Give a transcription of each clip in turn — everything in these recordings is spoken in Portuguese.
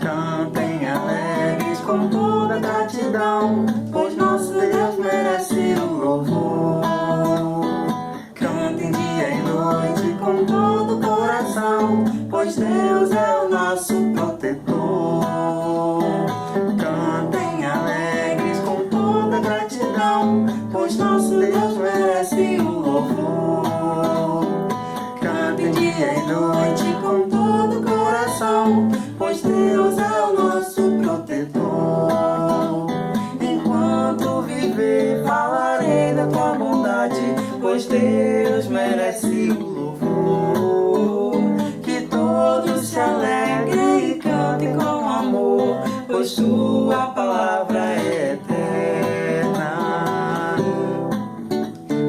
Cantem alegres com toda gratidão, pois nosso Deus merece o louvor. Cantem dia e noite com todo o coração, pois Deus é o nosso protetor. Cantem alegres com toda gratidão, pois nosso Deus merece o louvor. Cantem dia e noite com todo o coração, pois Deus é o nosso protetor. Enquanto viver, falarei da tua bondade, pois Deus merece o louvor. Que todos se alegrem e cantem com amor, pois tua palavra é eterna.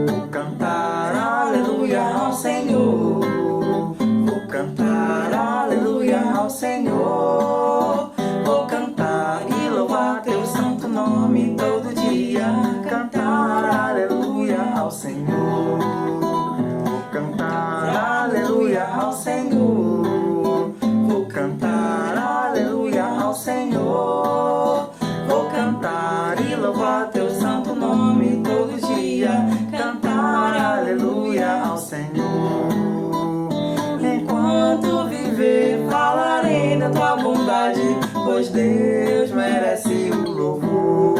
Vou cantar aleluia ao Senhor, vou cantar aleluia ao Senhor. Vou cantar e louvar teu santo nome todo dia. Cantar aleluia ao Senhor, vou cantar aleluia ao Senhor. Vou cantar aleluia ao Senhor. Vou cantar e louvar teu santo nome todo dia. Cantar aleluia ao Senhor. Enquanto viver, falarei da tua bondade, pois Deus merece o louvor.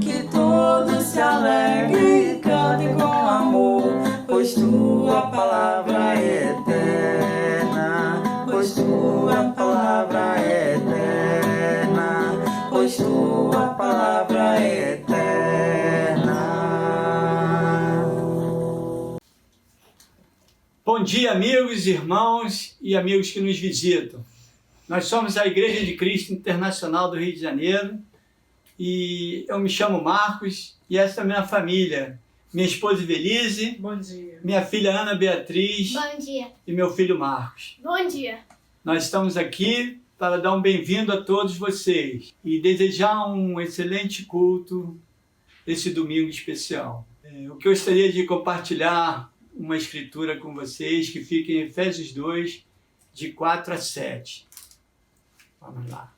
Que todos se alegrem e cantem com amor, pois tua palavra é eterna. Pois tua palavra é eterna. Pois tua palavra é eterna. Bom dia, amigos, irmãos e amigos que nos visitam. Nós somos a Igreja de Cristo Internacional do Rio de Janeiro e eu me chamo Marcos e essa é a minha família. Minha esposa Ivelise, Bom dia. minha filha Ana Beatriz Bom dia. e meu filho Marcos. Bom dia. Nós estamos aqui para dar um bem-vindo a todos vocês e desejar um excelente culto esse domingo especial. Eu gostaria de compartilhar uma escritura com vocês que fica em Efésios 2, de 4 a 7. Vamos lá.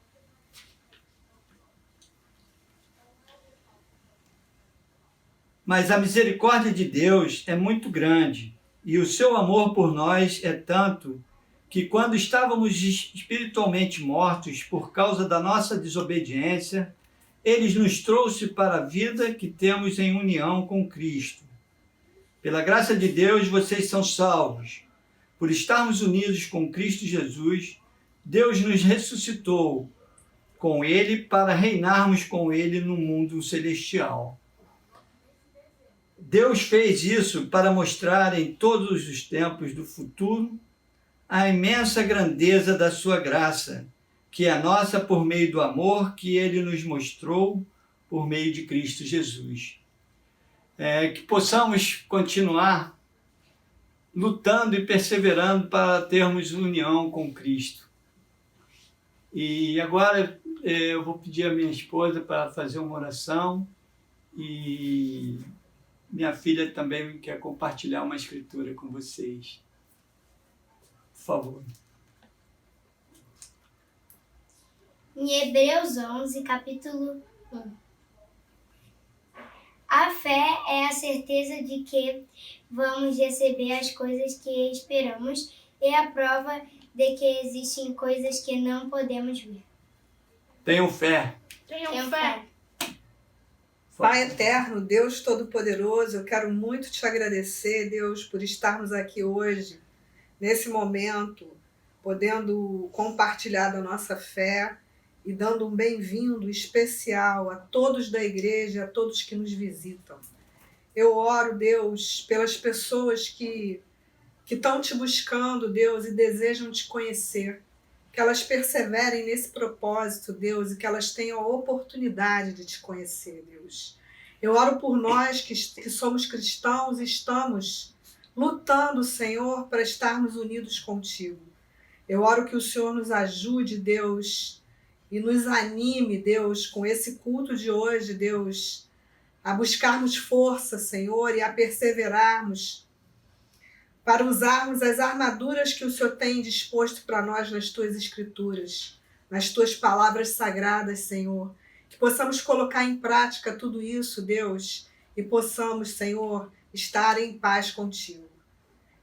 Mas a misericórdia de Deus é muito grande e o seu amor por nós é tanto que quando estávamos espiritualmente mortos por causa da nossa desobediência, Ele nos trouxe para a vida que temos em união com Cristo. Pela graça de Deus, vocês são salvos. Por estarmos unidos com Cristo Jesus, Deus nos ressuscitou com Ele para reinarmos com Ele no mundo celestial. Deus fez isso para mostrar em todos os tempos do futuro a imensa grandeza da sua graça, que é nossa por meio do amor que Ele nos mostrou por meio de Cristo Jesus. Que possamos continuar lutando e perseverando para termos união com Cristo. E agora eu vou pedir a minha esposa para fazer uma oração e minha filha também quer compartilhar uma escritura com vocês. Por favor. Em Hebreus 11, capítulo 1. A fé é a certeza de que vamos receber as coisas que esperamos e a prova de que existem coisas que não podemos ver. Tenham fé. Tenham fé. Pai eterno, Deus Todo-Poderoso, eu quero muito te agradecer, Deus, por estarmos aqui hoje, nesse momento, podendo compartilhar da nossa fé e dando um bem-vindo especial a todos da igreja, a todos que nos visitam. Eu oro, Deus, pelas pessoas que estão te buscando, Deus, e desejam te conhecer. Que elas perseverem nesse propósito, Deus, e que elas tenham a oportunidade de te conhecer, Deus. Eu oro por nós que somos cristãos e estamos lutando, Senhor, para estarmos unidos contigo. Eu oro que o Senhor nos ajude, Deus, e nos anime, Deus, com esse culto de hoje, Deus, a buscarmos força, Senhor, e a perseverarmos para usarmos as armaduras que o Senhor tem disposto para nós nas tuas escrituras, nas tuas palavras sagradas, Senhor. Que possamos colocar em prática tudo isso, Deus, e possamos, Senhor, estar em paz contigo.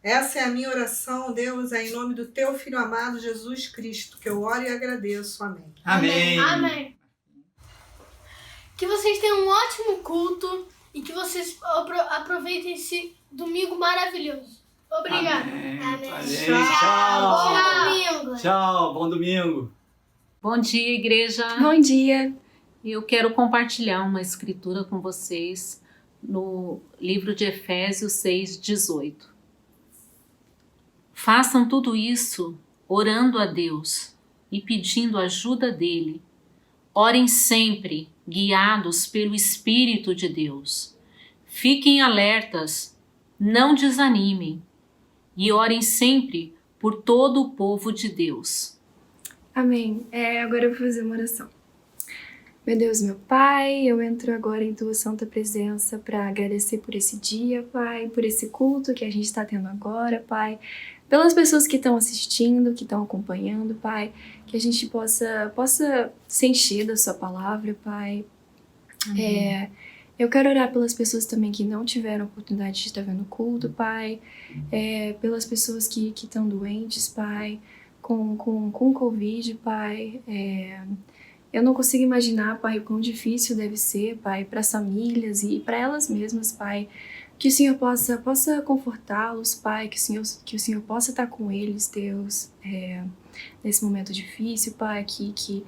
Essa é a minha oração, Deus, é em nome do teu Filho amado, Jesus Cristo, que eu oro e agradeço. Amém. Amém. Amém. Que vocês tenham um ótimo culto e que vocês aproveitem esse domingo maravilhoso. Obrigado. Amém. Amém. Valeu. Bom Tchau. domingo. Tchau. Bom domingo. Bom dia, igreja. Bom dia. Eu quero compartilhar uma escritura com vocês no livro de Efésios 6:18. Façam tudo isso orando a Deus e pedindo ajuda dele. Orem sempre, guiados pelo Espírito de Deus. Fiquem alertas, não desanimem e orem sempre por todo o povo de Deus. Amém. Agora eu vou fazer uma oração. Meu Deus, meu Pai, eu entro agora em Tua Santa Presença para agradecer por esse dia, Pai, por esse culto que a gente está tendo agora, Pai, pelas pessoas que estão assistindo, que estão acompanhando, Pai, que a gente possa se encher da Sua palavra, Pai. Eu quero orar pelas pessoas também que não tiveram oportunidade de estar vendo o culto, Pai, pelas pessoas que estão doentes, Pai, com Covid, Pai. Eu não consigo imaginar, Pai, o quão difícil deve ser, Pai, para as famílias e para elas mesmas, Pai. Que o Senhor possa confortá-los, Pai, que o Senhor possa estar com eles, Deus, nesse momento difícil, Pai, que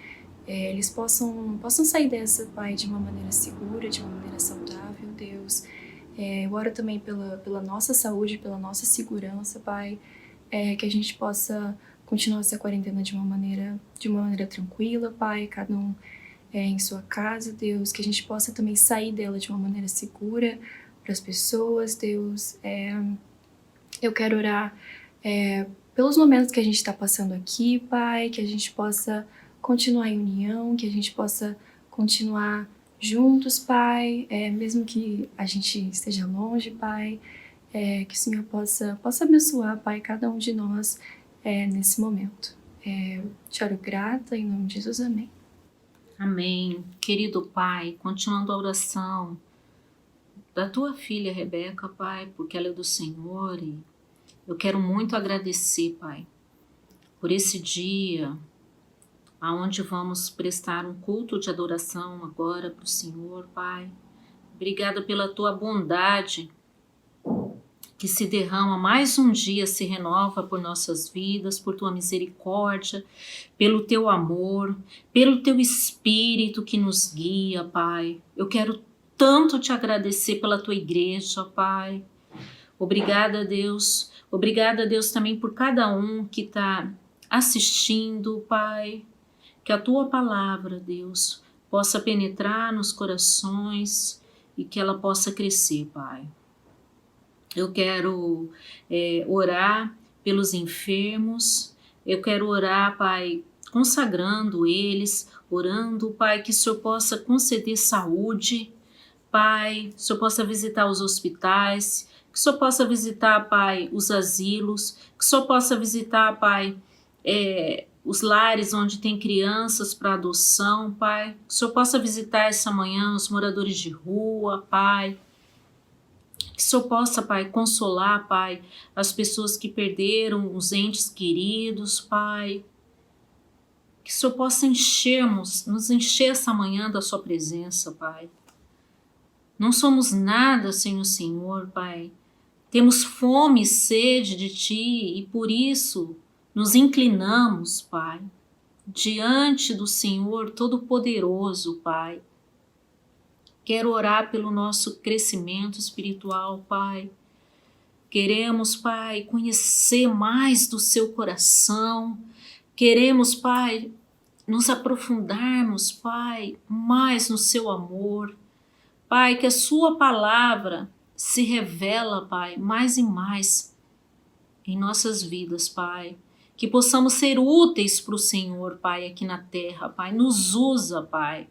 eles possam sair dessa, Pai, de uma maneira segura, de uma maneira saudável, Deus. Eu oro também pela nossa saúde, pela nossa segurança, Pai, que a gente possa continuar essa quarentena de uma maneira tranquila, Pai, cada um em sua casa, Deus, que a gente possa também sair dela de uma maneira segura para as pessoas, Deus. Eu quero orar pelos momentos que a gente está passando aqui, Pai, que a gente possa continuar em união, que a gente possa continuar juntos, Pai, mesmo que a gente esteja longe, Pai, que o Senhor possa abençoar, Pai, cada um de nós nesse momento. Te oro grata, em nome de Jesus, amém. Amém. Querido Pai, continuando a oração da tua filha Rebeca, Pai, porque ela é do Senhor, e eu quero muito agradecer, Pai, por esse dia aonde vamos prestar um culto de adoração agora para o Senhor, Pai. Obrigada pela tua bondade que se derrama mais um dia, se renova por nossas vidas, por tua misericórdia, pelo teu amor, pelo teu Espírito que nos guia, Pai. Eu quero tanto te agradecer pela tua igreja, Pai. Obrigada, Deus. Obrigada, Deus, também por cada um que está assistindo, Pai. Que a tua palavra, Deus, possa penetrar nos corações e que ela possa crescer, Pai. Eu quero orar pelos enfermos, eu quero orar, Pai, consagrando eles, orando, Pai, que o Senhor possa conceder saúde, Pai, que o Senhor possa visitar os hospitais, que o Senhor possa visitar, Pai, os asilos, que o Senhor possa visitar, Pai, os lares onde tem crianças para adoção, Pai, que o Senhor possa visitar essa manhã os moradores de rua, Pai, que o Senhor possa, Pai, consolar, Pai, as pessoas que perderam os entes queridos, Pai. Que o Senhor possa nos encher essa manhã da sua presença, Pai. Não somos nada sem o Senhor, Pai. Temos fome e sede de Ti e por isso nos inclinamos, Pai, diante do Senhor Todo-Poderoso, Pai. Quero orar pelo nosso crescimento espiritual, Pai. Queremos, Pai, conhecer mais do seu coração. Queremos, Pai, nos aprofundarmos, Pai, mais no seu amor. Pai, que a sua palavra se revela, Pai, mais e mais em nossas vidas, Pai. Que possamos ser úteis para o Senhor, Pai, aqui na terra, Pai. Nos usa, Pai.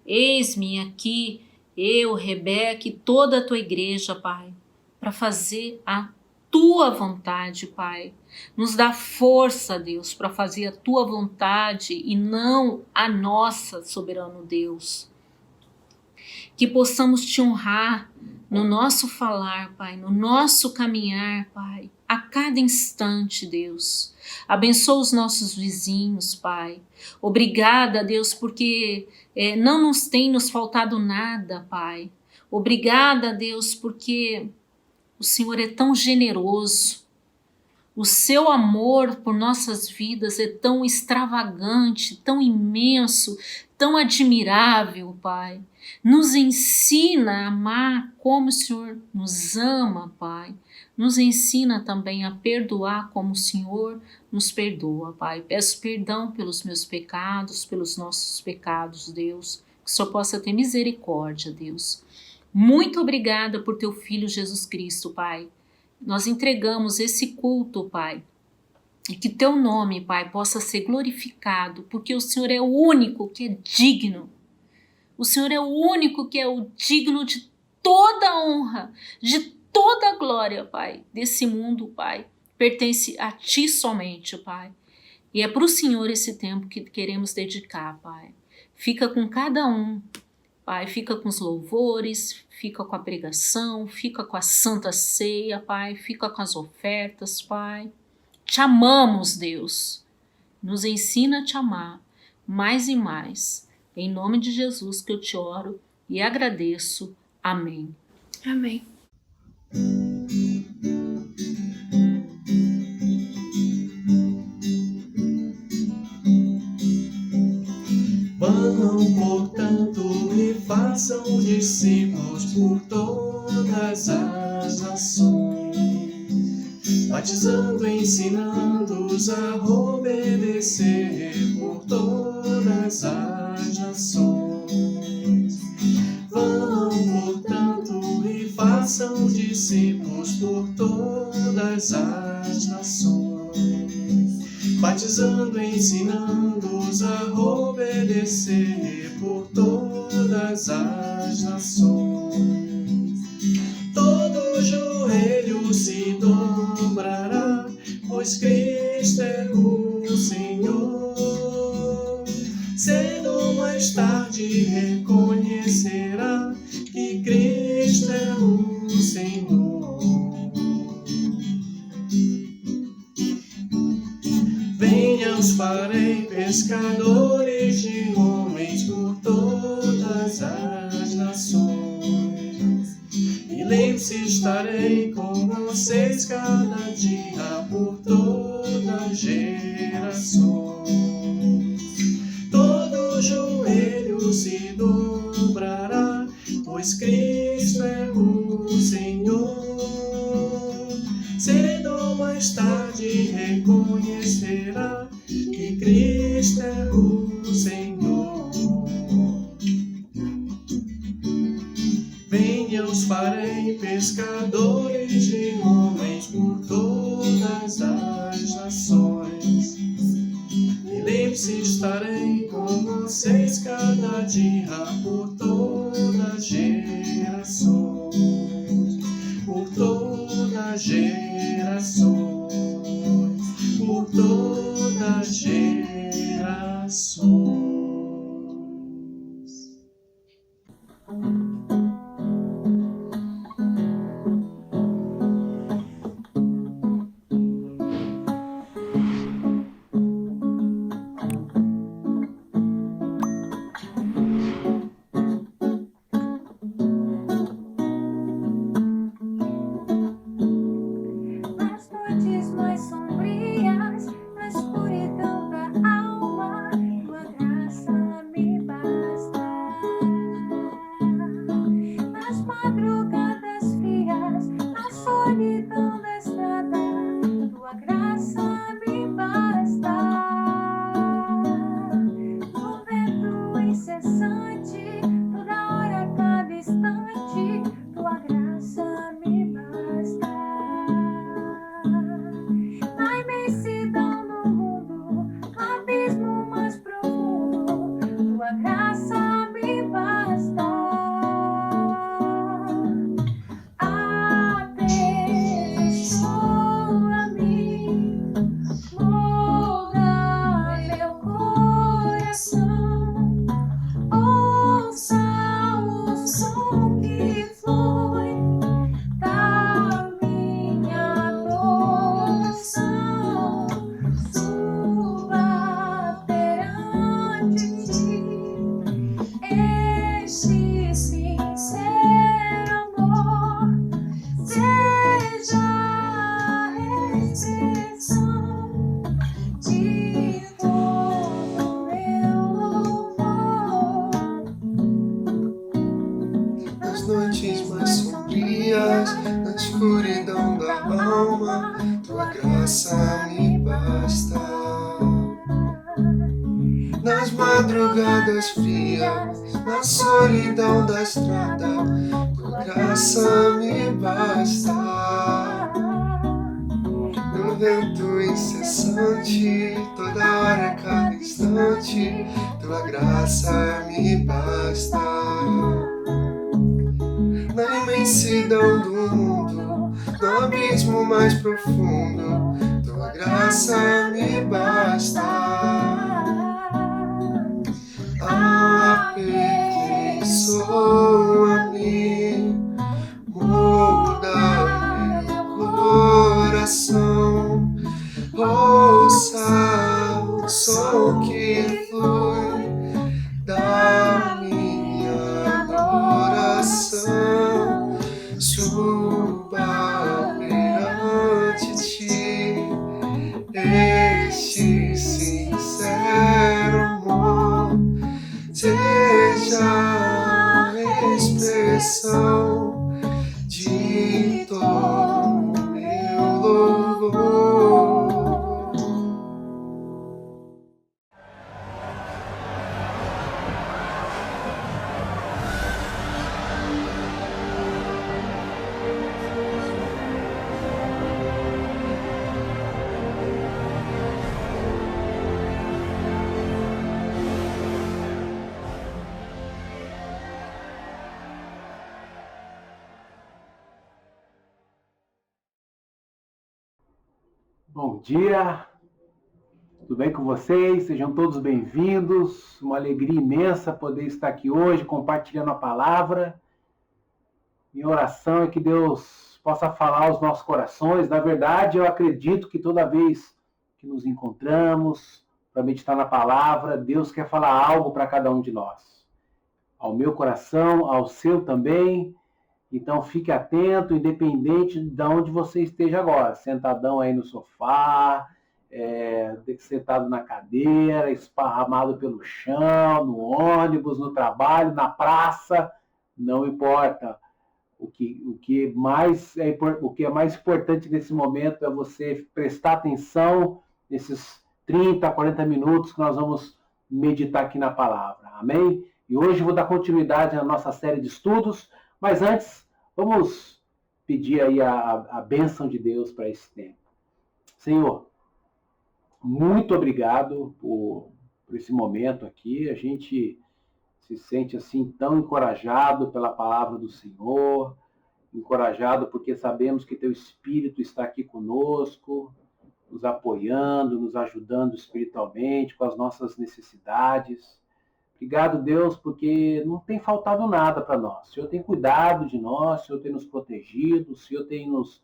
Eis-me aqui, eu, Rebeca e toda a tua igreja, Pai, para fazer a tua vontade, Pai. Nos dá força, Deus, para fazer a tua vontade e não a nossa, soberano Deus. Que possamos te honrar no nosso falar, Pai, no nosso caminhar, Pai, a cada instante, Deus. Abençoa os nossos vizinhos, Pai. Obrigada, Deus, porque não nos tem nos faltado nada, Pai. Obrigada, Deus, porque o Senhor é tão generoso. O seu amor por nossas vidas é tão extravagante, tão imenso, tão admirável, Pai. Nos ensina a amar como o Senhor nos ama, Pai. Nos ensina também a perdoar como o Senhor nos perdoa, Pai. Peço perdão pelos meus pecados, pelos nossos pecados, Deus. Que o Senhor possa ter misericórdia, Deus. Muito obrigada por teu Filho Jesus Cristo, Pai. Nós entregamos esse culto, Pai. E que teu nome, Pai, possa ser glorificado, porque o Senhor é o único que é digno. O Senhor é o único que é o digno de toda a honra, de toda a glória, Pai, desse mundo, Pai. Pertence a Ti somente, Pai. E é para o Senhor esse tempo que queremos dedicar, Pai. Fica com cada um, Pai. Fica com os louvores, fica com a pregação, fica com a Santa Ceia, Pai. Fica com as ofertas, Pai. Te amamos, Deus. Nos ensina a te amar mais e mais. Em nome de Jesus que eu te oro e agradeço. Amém. Amém. Vão, portanto, e façam discípulos por todas as nações, batizando, ensinando-os a obedecer por todas as nações. Vão, portanto, e façam discípulos por todas as nações, batizando, ensinando-os a obedecer por todas as nações. Todo joelho se dobrará, pois Cristo é o Senhor. Cedo ou mais tarde reconhecerá que Cristo é o Senhor. Venha, os farei pescadores de homens por todas as nações. E lembre-se, estarei com vocês cada dia por todas as gerações. Todo joelho se dobrará, pois Cristo é o Senhor. Cedo ou mais tarde reconhecerá que Cristo é o Senhor. Venha, os farei pescadores de homens por todas as nações. E lembre-se, estarei com vocês cada dia por todas as gerações. Por todas as gerações. Por todas as gerações. Nas noites mais sombrias, na escuridão da madrugadas frias, na solidão da estrada, tua graça me basta. No vento incessante, toda hora, cada instante, tua graça me basta. Na imensidão do mundo, no abismo mais profundo, tua graça me basta. Aperfeiçoa-me, muda meu coração, ouça o som que flui da minha adoração, suba perante ti este sincero amor, seja a expressão de todo meu louvor. Bom dia, tudo bem com vocês? Sejam todos bem-vindos. Uma alegria imensa poder estar aqui hoje compartilhando a palavra. Minha oração é que Deus possa falar aos nossos corações. Na verdade, eu acredito que toda vez que nos encontramos para meditar na palavra, Deus quer falar algo para cada um de nós. Ao meu coração, ao seu também. Então fique atento, independente de onde você esteja agora. Sentadão aí no sofá, sentado na cadeira, esparramado pelo chão, no ônibus, no trabalho, na praça, não importa. O que é mais importante nesse momento é você prestar atenção nesses 30, 40 minutos que nós vamos meditar aqui na palavra. Amém? E hoje eu vou dar continuidade na nossa série de estudos, mas antes, vamos pedir aí a bênção de Deus para esse tempo. Senhor, muito obrigado por esse momento aqui. A gente se sente assim tão encorajado pela palavra do Senhor, encorajado porque sabemos que Teu Espírito está aqui conosco, nos apoiando, nos ajudando espiritualmente com as nossas necessidades. Obrigado, Deus, porque não tem faltado nada para nós. O Senhor tem cuidado de nós, o Senhor tem nos protegido, o Senhor tem nos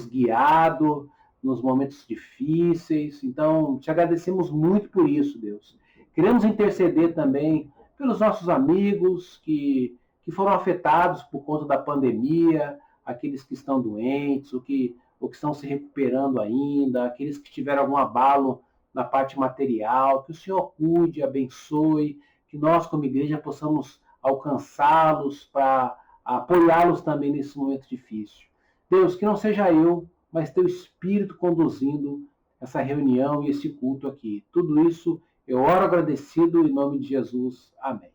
guiado nos momentos difíceis. Então, te agradecemos muito por isso, Deus. Queremos interceder também pelos nossos amigos que foram afetados por conta da pandemia, aqueles que estão doentes, ou que estão se recuperando ainda, aqueles que tiveram algum abalo na parte material. Que o Senhor cuide, abençoe, que nós, como igreja, possamos alcançá-los para apoiá-los também nesse momento difícil. Deus, que não seja eu, mas Teu Espírito conduzindo essa reunião e esse culto aqui. Tudo isso eu oro agradecido em nome de Jesus. Amém.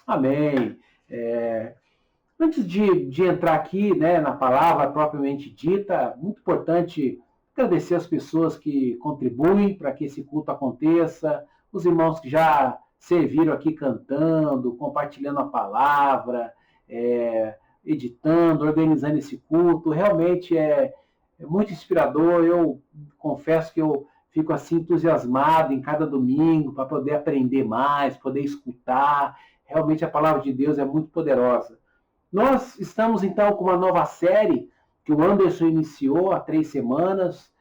Amém. Antes de entrar aqui, né, na palavra propriamente dita, muito importante agradecer as pessoas que contribuem para que esse culto aconteça, os irmãos que já serviram aqui cantando, compartilhando a palavra, editando, organizando esse culto. Realmente é muito inspirador. Eu confesso que eu fico assim entusiasmado em cada domingo para poder aprender mais, poder escutar. Realmente a palavra de Deus é muito poderosa. Nós estamos então com uma nova série que o Anderson iniciou há 3 semanas.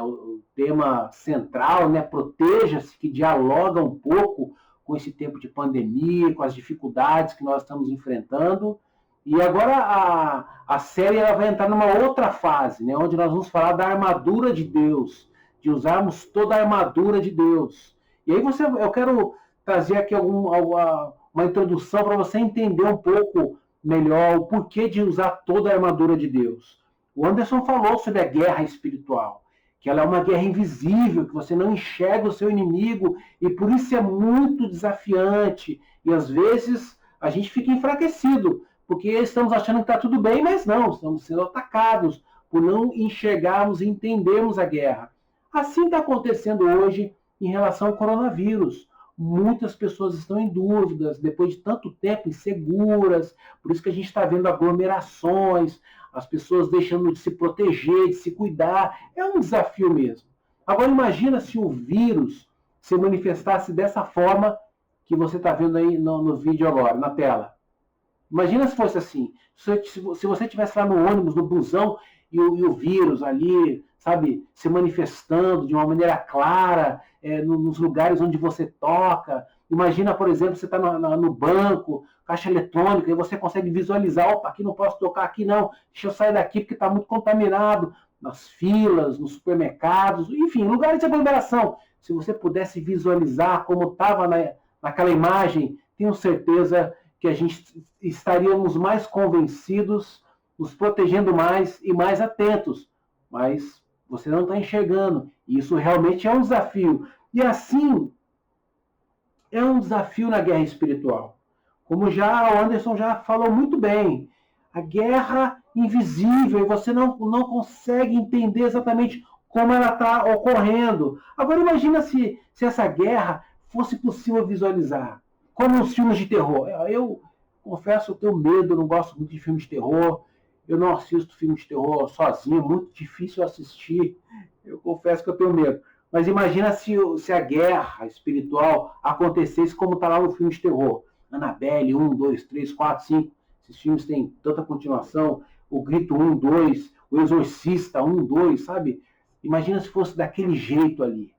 O tema central, né, proteja-se, que dialoga um pouco com esse tempo de pandemia, com as dificuldades que nós estamos enfrentando. E agora a série ela vai entrar numa outra fase, né, onde nós vamos falar da armadura de Deus, de usarmos toda a armadura de Deus. E aí eu quero trazer aqui uma introdução para você entender um pouco melhor o porquê de usar toda a armadura de Deus. O Anderson falou sobre a guerra espiritual. que ela é uma guerra invisível, que você não enxerga o seu inimigo, e por isso é muito desafiante. E às vezes a gente fica enfraquecido, porque estamos achando que está tudo bem, mas não, estamos sendo atacados por não enxergarmos e entendermos a guerra. Assim está acontecendo hoje em relação ao coronavírus. Muitas pessoas estão em dúvidas, depois de tanto tempo inseguras, por isso que a gente está vendo aglomerações, as pessoas deixando de se proteger, de se cuidar. É um desafio mesmo. Agora imagina se o vírus se manifestasse dessa forma que você está vendo aí no vídeo agora, na tela. Imagina se fosse assim. Se você estivesse lá no ônibus, no busão, e o vírus ali, sabe, se manifestando de uma maneira clara, nos lugares onde você toca. Imagina, por exemplo, você está no banco, caixa eletrônica, e você consegue visualizar, opa, aqui não posso tocar, aqui não, deixa eu sair daqui porque está muito contaminado. Nas filas, nos supermercados, enfim, lugares de aglomeração. Se você pudesse visualizar como estava naquela imagem, tenho certeza que a gente estaríamos mais convencidos, nos protegendo mais e mais atentos. Mas você não está enxergando. E isso realmente é um desafio. E assim, é um desafio na guerra espiritual. Como o Anderson já falou muito bem, a guerra invisível, você não consegue entender exatamente como ela está ocorrendo. Agora imagina se essa guerra fosse possível visualizar, como os filmes de terror. Eu confesso que eu tenho medo, eu não gosto muito de filmes de terror, eu não assisto filmes de terror sozinho, muito difícil assistir, eu confesso que eu tenho medo. Mas imagina se a guerra espiritual acontecesse como está lá no filme de terror. Annabelle, 1, 2, 3, 4, 5. Esses filmes têm tanta continuação. O Grito 1, 2, O Exorcista 1, 2, sabe? Imagina se fosse daquele jeito ali.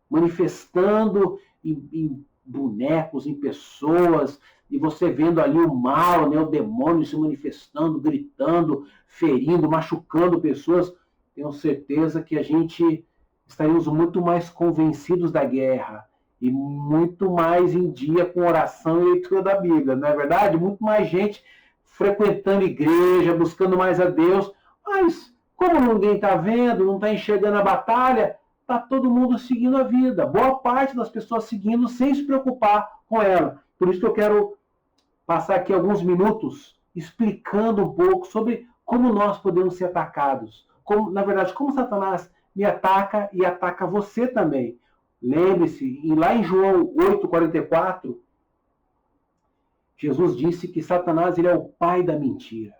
Manifestando em bonecos, em pessoas, e você vendo ali o mal, né, o demônio se manifestando, gritando, ferindo, machucando pessoas. Tenho certeza que a gente estaríamos muito mais convencidos da guerra e muito mais em dia com oração e leitura da Bíblia, não é verdade? Muito mais gente frequentando igreja, buscando mais a Deus, mas como ninguém está vendo, não está enxergando a batalha, está todo mundo seguindo a vida. Boa parte das pessoas seguindo sem se preocupar com ela. Por isso que eu quero passar aqui alguns minutos explicando um pouco sobre como nós podemos ser atacados. Na verdade, como Satanás me ataca e ataca você também. Lembre-se, lá em João 8,44, Jesus disse que Satanás ele é o pai da mentira.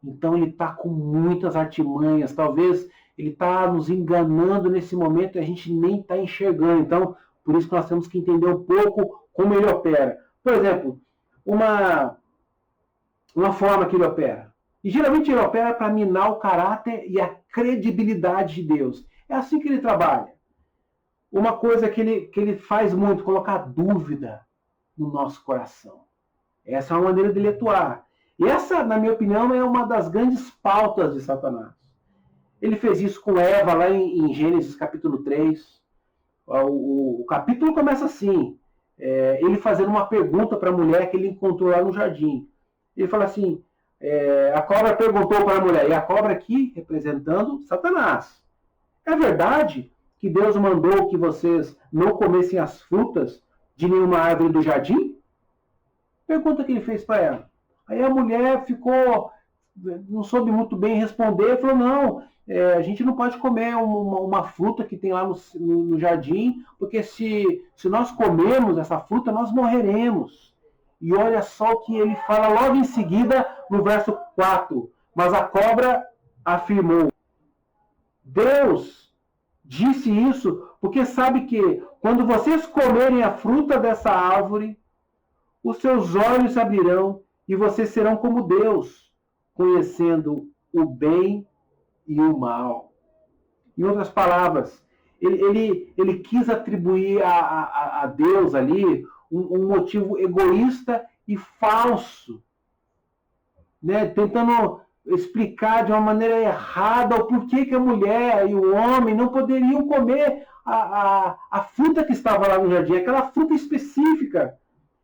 Então ele está com muitas artimanhas. Talvez ele está nos enganando nesse momento e a gente nem está enxergando. Então, por isso que nós temos que entender um pouco como ele opera. Por exemplo, uma forma que ele opera. E geralmente ele opera para minar o caráter e a credibilidade de Deus. É assim que ele trabalha. Uma coisa que ele faz muito, colocar dúvida no nosso coração. Essa é uma maneira dele atuar. E essa, na minha opinião, é uma das grandes pautas de Satanás. Ele fez isso com Eva lá em Gênesis capítulo 3. O capítulo começa assim. Ele fazendo uma pergunta para a mulher que ele encontrou lá no jardim. Ele fala assim, a cobra perguntou para a mulher, e a cobra aqui representando Satanás. É verdade que Deus mandou que vocês não comessem as frutas de nenhuma árvore do jardim? Pergunta que ele fez para ela. Aí a mulher não soube muito bem responder, falou, não, a gente não pode comer uma fruta que tem lá no jardim, porque se nós comermos essa fruta, nós morreremos. E olha só o que ele fala logo em seguida, no verso 4. Mas a cobra afirmou, Deus disse isso porque sabe que quando vocês comerem a fruta dessa árvore, os seus olhos se abrirão e vocês serão como Deus, conhecendo o bem e o mal. Em outras palavras, ele quis atribuir a Deus ali um motivo egoísta e falso, né? Tentando explicar de uma maneira errada o porquê que a mulher e o homem não poderiam comer a fruta que estava lá no jardim, aquela fruta específica.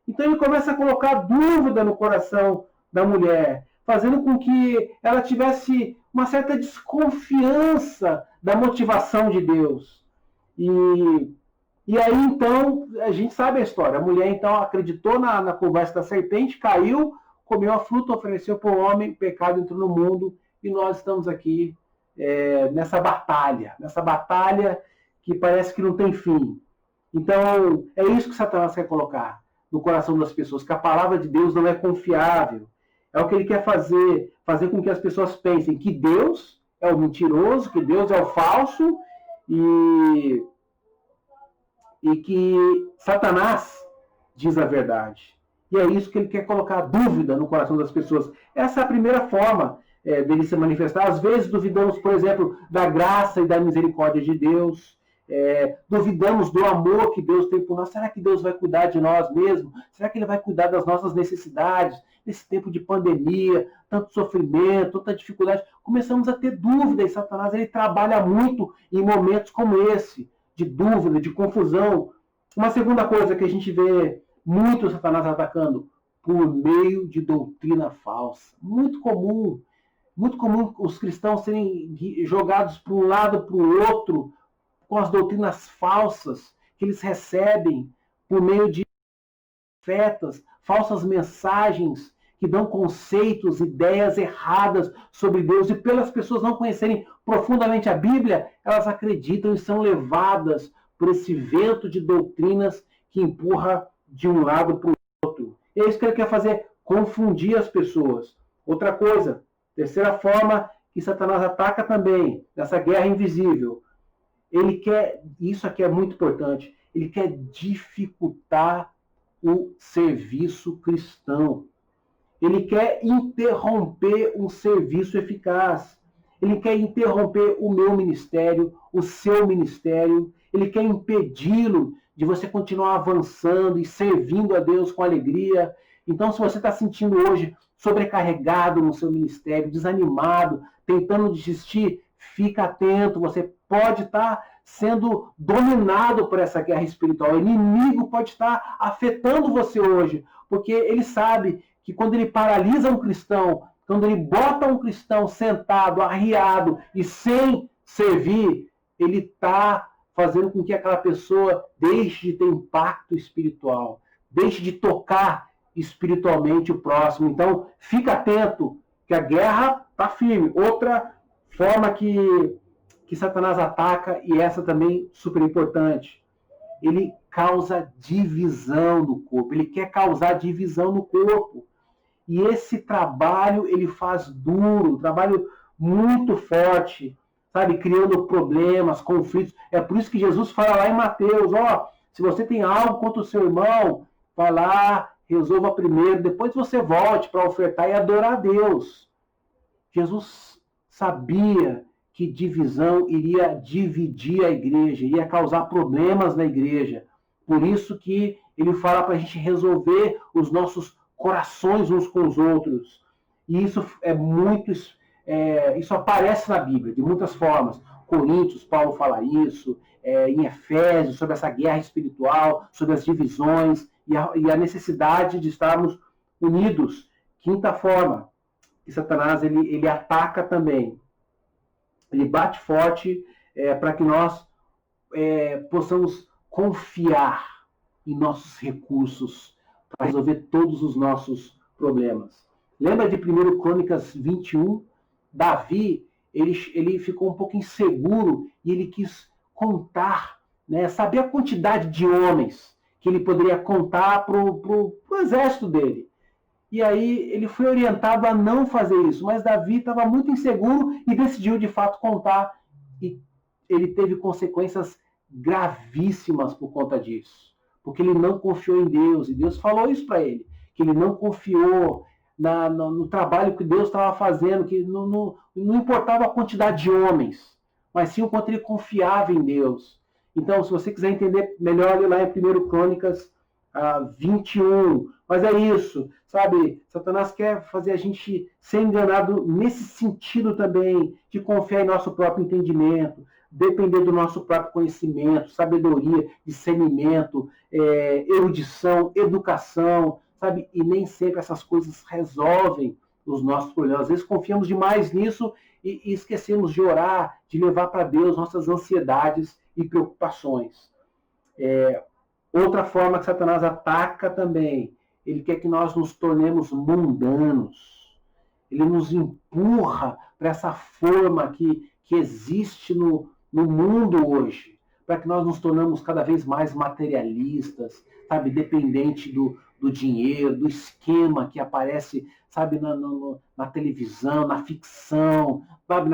Então ele começa a colocar dúvida no coração da mulher, fazendo com que ela tivesse uma certa desconfiança da motivação de Deus. E aí, então, a gente sabe a história. A mulher, então, acreditou na conversa da serpente, caiu, comeu a fruta, ofereceu para o homem, o pecado entrou no mundo, e nós estamos aqui nessa batalha que parece que não tem fim. Então, é isso que Satanás quer colocar no coração das pessoas, que a palavra de Deus não é confiável. É o que ele quer fazer com que as pessoas pensem que Deus é o mentiroso, que Deus é o falso, e que Satanás diz a verdade. E é isso que ele quer colocar, dúvida no coração das pessoas. Essa é a primeira forma dele se manifestar. Às vezes duvidamos, por exemplo, da graça e da misericórdia de Deus. Duvidamos do amor que Deus tem por nós. Será que Deus vai cuidar de nós mesmo? Será que Ele vai cuidar das nossas necessidades? Nesse tempo de pandemia, tanto sofrimento, tanta dificuldade, começamos a ter dúvida, e Satanás ele trabalha muito em momentos como esse, de dúvida, de confusão. Uma segunda coisa que a gente vê muito Satanás atacando, por meio de doutrina falsa. Muito comum os cristãos serem jogados para um lado, para o outro, com as doutrinas falsas que eles recebem por meio de profetas, falsas mensagens que dão conceitos, ideias erradas sobre Deus, e pelas pessoas não conhecerem profundamente a Bíblia, elas acreditam e são levadas por esse vento de doutrinas que empurra de um lado para o outro. E é isso que ele quer fazer, confundir as pessoas. Outra coisa, terceira forma que Satanás ataca também, nessa guerra invisível, ele quer, isso aqui é muito importante, ele quer dificultar o serviço cristão. Ele quer interromper um serviço eficaz. Ele quer interromper o meu ministério, o seu ministério. Ele quer impedi-lo de você continuar avançando e servindo a Deus com alegria. Então, se você está sentindo hoje sobrecarregado no seu ministério, desanimado, tentando desistir, fica atento. Você pode estar sendo dominado por essa guerra espiritual. O inimigo pode estar afetando você hoje, porque ele sabe que quando ele paralisa um cristão, quando ele bota um cristão sentado, arriado e sem servir, ele está fazendo com que aquela pessoa deixe de ter impacto espiritual, deixe de tocar espiritualmente o próximo. Então, fica atento, que a guerra está firme. Outra forma que Satanás ataca, e essa também super importante, ele causa divisão no corpo. Ele quer causar divisão no corpo. E esse trabalho ele faz duro, um trabalho muito forte, sabe? Criando problemas, conflitos. É por isso que Jesus fala lá em Mateus, se você tem algo contra o seu irmão, vai lá, resolva primeiro, depois você volte para ofertar e adorar a Deus. Jesus sabia que divisão iria dividir a igreja, iria causar problemas na igreja. Por isso que ele fala para a gente resolver os nossos corações uns com os outros. E isso isso aparece na Bíblia, de muitas formas. Coríntios, Paulo fala isso, em Efésios, sobre essa guerra espiritual, sobre as divisões e a necessidade de estarmos unidos. Quinta forma, que Satanás ele ataca também. Ele bate forte para que nós possamos confiar em nossos recursos para resolver todos os nossos problemas. Lembra de 1 Crônicas 21? Davi, ele ficou um pouco inseguro e ele quis contar, saber a quantidade de homens que ele poderia contar para o exército dele. E aí ele foi orientado a não fazer isso, mas Davi estava muito inseguro e decidiu de fato contar, e ele teve consequências gravíssimas por conta disso, porque ele não confiou em Deus, e Deus falou isso para ele, que ele não confiou no trabalho que Deus estava fazendo, que não importava a quantidade de homens, mas sim o quanto ele confiava em Deus. Então, se você quiser entender melhor, olhe lá em 1 Crônicas 21. Mas é isso, sabe? Satanás quer fazer a gente ser enganado nesse sentido também, de confiar em nosso próprio entendimento, depender do nosso próprio conhecimento, sabedoria, discernimento, erudição, educação, sabe? E nem sempre essas coisas resolvem os nossos problemas. Às vezes confiamos demais nisso e esquecemos de orar, de levar para Deus nossas ansiedades e preocupações. Outra forma que Satanás ataca também, ele quer que nós nos tornemos mundanos. Ele nos empurra para essa forma que existe no mundo hoje, para que nós nos tornamos cada vez mais materialistas, sabe, dependente do dinheiro, do esquema que aparece, sabe, na televisão, na ficção, sabe,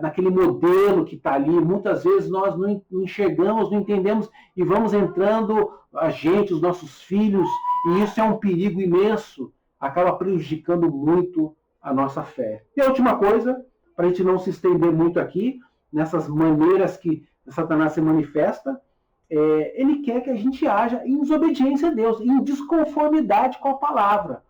naquele modelo que está ali. Muitas vezes nós não enxergamos, não entendemos e vamos entrando, a gente, os nossos filhos, e isso é um perigo imenso, acaba prejudicando muito a nossa fé. E a última coisa, para a gente não se estender muito aqui, nessas maneiras que Satanás se manifesta, ele quer que a gente haja em desobediência a Deus, em desconformidade com a palavra.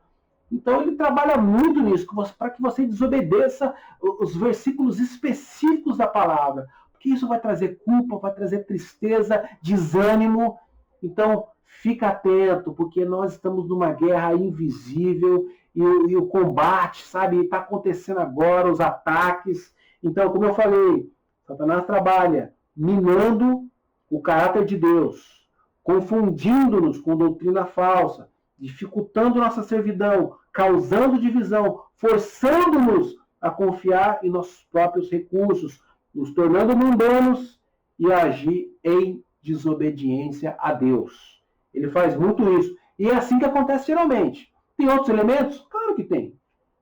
Então ele trabalha muito nisso, para que você desobedeça os versículos específicos da palavra, porque isso vai trazer culpa, vai trazer tristeza, desânimo. Então fica atento, porque nós estamos numa guerra invisível e o combate, sabe, está acontecendo agora, os ataques. Então, como eu falei, Satanás trabalha minando o caráter de Deus, confundindo-nos com doutrina falsa, dificultando nossa servidão, causando divisão, forçando-nos a confiar em nossos próprios recursos, nos tornando mundanos e a agir em desobediência a Deus. Ele faz muito isso. E é assim que acontece geralmente. Tem outros elementos? Claro que tem.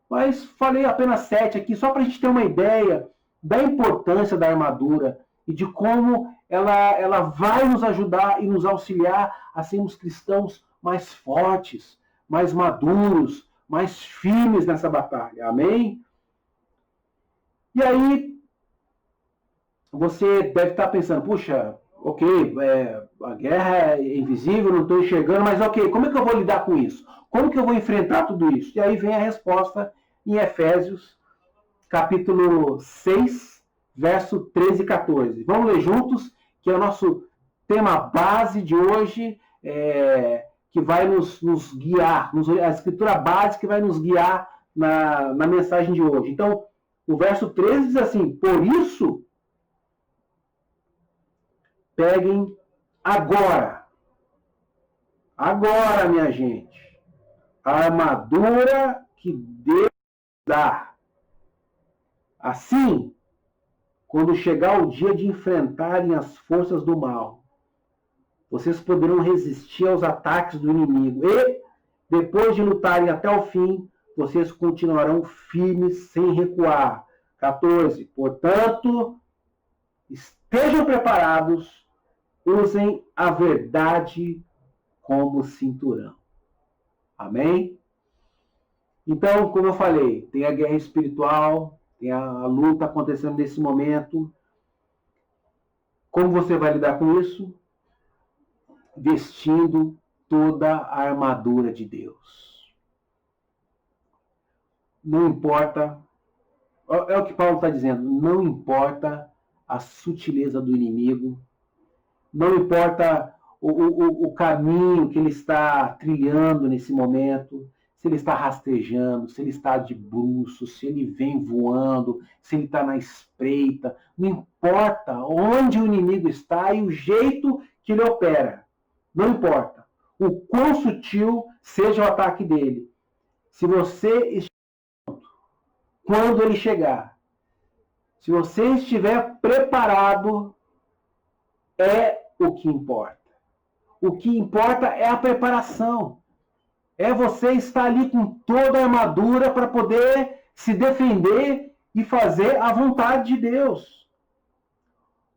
Mas falei apenas 7 aqui, só para a gente ter uma ideia da importância da armadura e de como ela vai nos ajudar e nos auxiliar a sermos cristãos mais fortes, mais maduros, mais firmes nessa batalha. Amém? E aí, você deve estar pensando, puxa, ok, a guerra é invisível, não estou enxergando, mas ok, como é que eu vou lidar com isso? Como que eu vou enfrentar tudo isso? E aí vem a resposta em Efésios, capítulo 6, verso 13 e 14. Vamos ler juntos, que é o nosso tema base de hoje, que vai nos guiar, a escritura base que vai nos guiar na mensagem de hoje. Então, o verso 13 diz assim: por isso, peguem agora, minha gente, a armadura que Deus dá. Assim, quando chegar o dia de enfrentarem as forças do mal, vocês poderão resistir aos ataques do inimigo. E, depois de lutarem até o fim, vocês continuarão firmes sem recuar. 14. Portanto, estejam preparados, usem a verdade como cinturão. Amém? Então, como eu falei, tem a guerra espiritual, tem a luta acontecendo nesse momento. Como você vai lidar com isso? Vestindo toda a armadura de Deus. Não importa, é o que Paulo está dizendo, não importa a sutileza do inimigo, não importa o caminho que ele está trilhando nesse momento, se ele está rastejando, se ele está de bruços, se ele vem voando, se ele está na espreita, não importa onde o inimigo está e o jeito que ele opera, não importa o quão sutil seja o ataque dele. Se você estiver pronto, quando ele chegar, se você estiver preparado, é o que importa. O que importa é a preparação. É você estar ali com toda a armadura para poder se defender e fazer a vontade de Deus.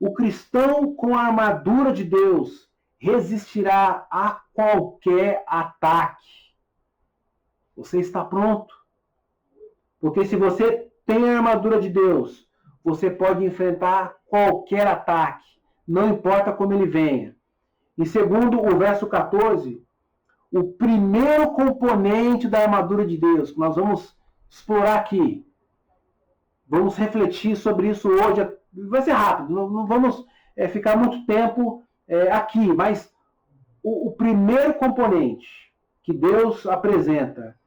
O cristão com a armadura de Deus resistirá a qualquer ataque. Você está pronto? Porque se você tem a armadura de Deus, você pode enfrentar qualquer ataque, não importa como ele venha. E segundo o verso 14, o primeiro componente da armadura de Deus, que nós vamos explorar aqui, vamos refletir sobre isso hoje, vai ser rápido, não vamos ficar muito tempo aqui, mas o primeiro componente que Deus apresenta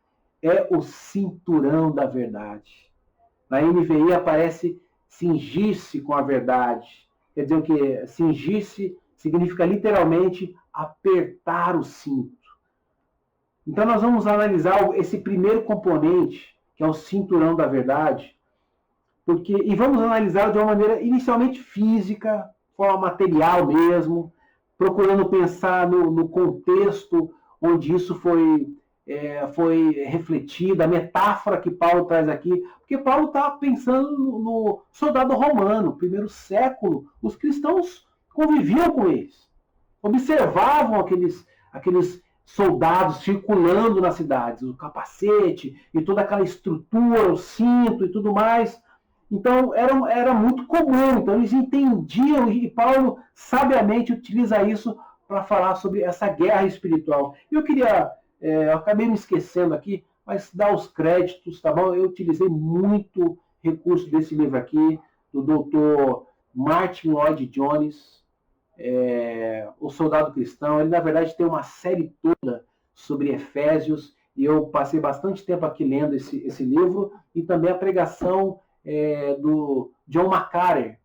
é o cinturão da verdade. Na NVI aparece cingir-se com a verdade. Quer dizer o quê? Cingir-se significa literalmente apertar o cinto. Então nós vamos analisar esse primeiro componente, que é o cinturão da verdade, e vamos analisar de uma maneira inicialmente física, forma material mesmo, procurando pensar no contexto onde isso foi refletido, a metáfora que Paulo traz aqui, porque Paulo está pensando no soldado romano, primeiro século, os cristãos conviviam com eles, observavam aqueles soldados circulando nas cidades, o capacete e toda aquela estrutura, o cinto e tudo mais. Então, era muito comum, então eles entendiam, e Paulo sabiamente utiliza isso para falar sobre essa guerra espiritual. Eu queria, eu acabei me esquecendo aqui, mas dar os créditos, tá bom? Eu utilizei muito recurso desse livro aqui, do Dr. Martin Lloyd Jones, O Soldado Cristão. Ele, na verdade, tem uma série toda sobre Efésios, e eu passei bastante tempo aqui lendo esse livro, e também a pregação do John MacArthur,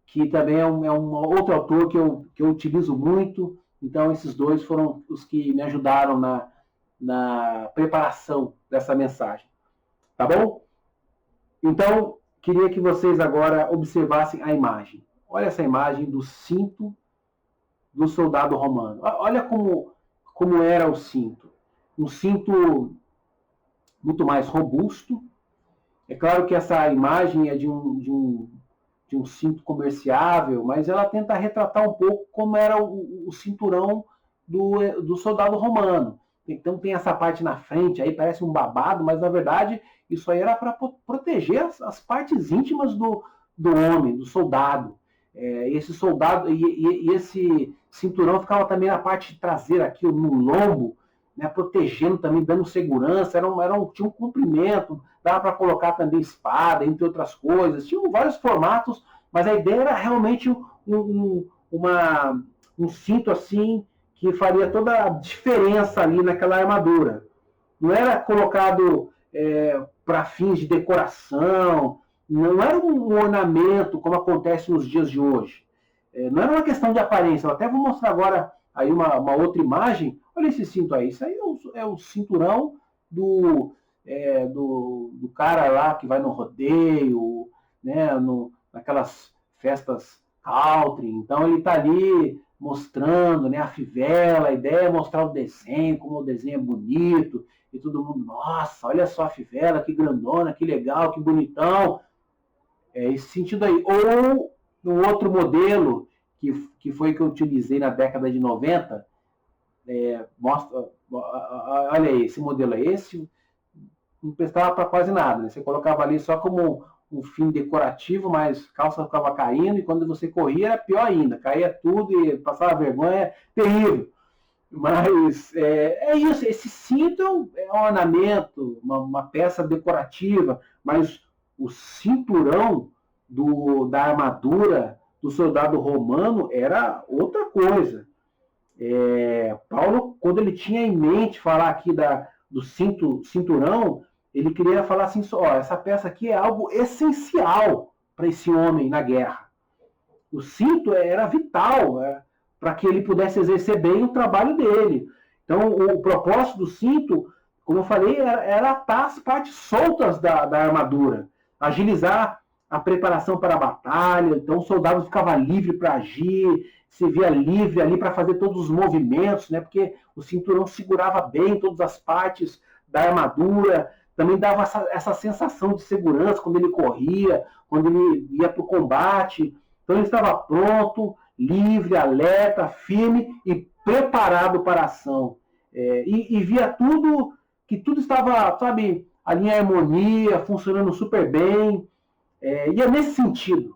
que também é um outro autor que eu utilizo muito. Então, esses dois foram os que me ajudaram na preparação dessa mensagem. Tá bom? Então, queria que vocês agora observassem a imagem. Olha essa imagem do cinto do soldado romano. Olha como era o cinto. Um cinto muito mais robusto. É claro que essa imagem é de um cinto comerciável, mas ela tenta retratar um pouco como era o cinturão do soldado romano. Então tem essa parte na frente, aí parece um babado, mas na verdade isso aí era para proteger as partes íntimas do homem, do soldado. Esse soldado e esse cinturão ficava também na parte traseira aqui, no lombo, né, protegendo também, dando segurança, tinha um comprimento, dava para colocar também espada, entre outras coisas, tinham vários formatos, mas a ideia era realmente um cinto assim, que faria toda a diferença ali naquela armadura. Não era colocado para fins de decoração, não era um ornamento como acontece nos dias de hoje. Não era uma questão de aparência. Eu até vou mostrar agora aí uma outra imagem. Olha esse cinto aí. Isso aí é o cinturão do cara lá que vai no rodeio, né, naquelas festas country. Então ele está ali mostrando, né, a fivela. A ideia é mostrar o desenho, como o desenho é bonito. E todo mundo, nossa, olha só a fivela, que grandona, que legal, que bonitão. Esse sentido aí. Ou no outro modelo, que foi que eu utilizei na década de 90, olha aí, esse modelo é esse, não prestava para quase nada, né? Você colocava ali só como um fim decorativo, mas a calça ficava caindo, e quando você corria era pior ainda, caía tudo e passava vergonha, terrível. Mas é isso, esse cinto é um ornamento, uma peça decorativa, mas o cinturão da armadura do soldado romano era outra coisa. Paulo, quando ele tinha em mente falar aqui do cinturão, ele queria falar assim, essa peça aqui é algo essencial para esse homem na guerra. O cinto era vital para que ele pudesse exercer bem o trabalho dele. Então, o propósito do cinto, como eu falei, era atar as partes soltas da armadura, agilizar a preparação para a batalha. Então o soldado ficava livre para agir, se via livre ali para fazer todos os movimentos, né? Porque o cinturão segurava bem todas as partes da armadura, também dava essa sensação de segurança quando ele corria, quando ele ia para o combate. Então ele estava pronto, livre, alerta, firme e preparado para a ação. E via que tudo estava, sabe, ali em harmonia, funcionando super bem. E é nesse sentido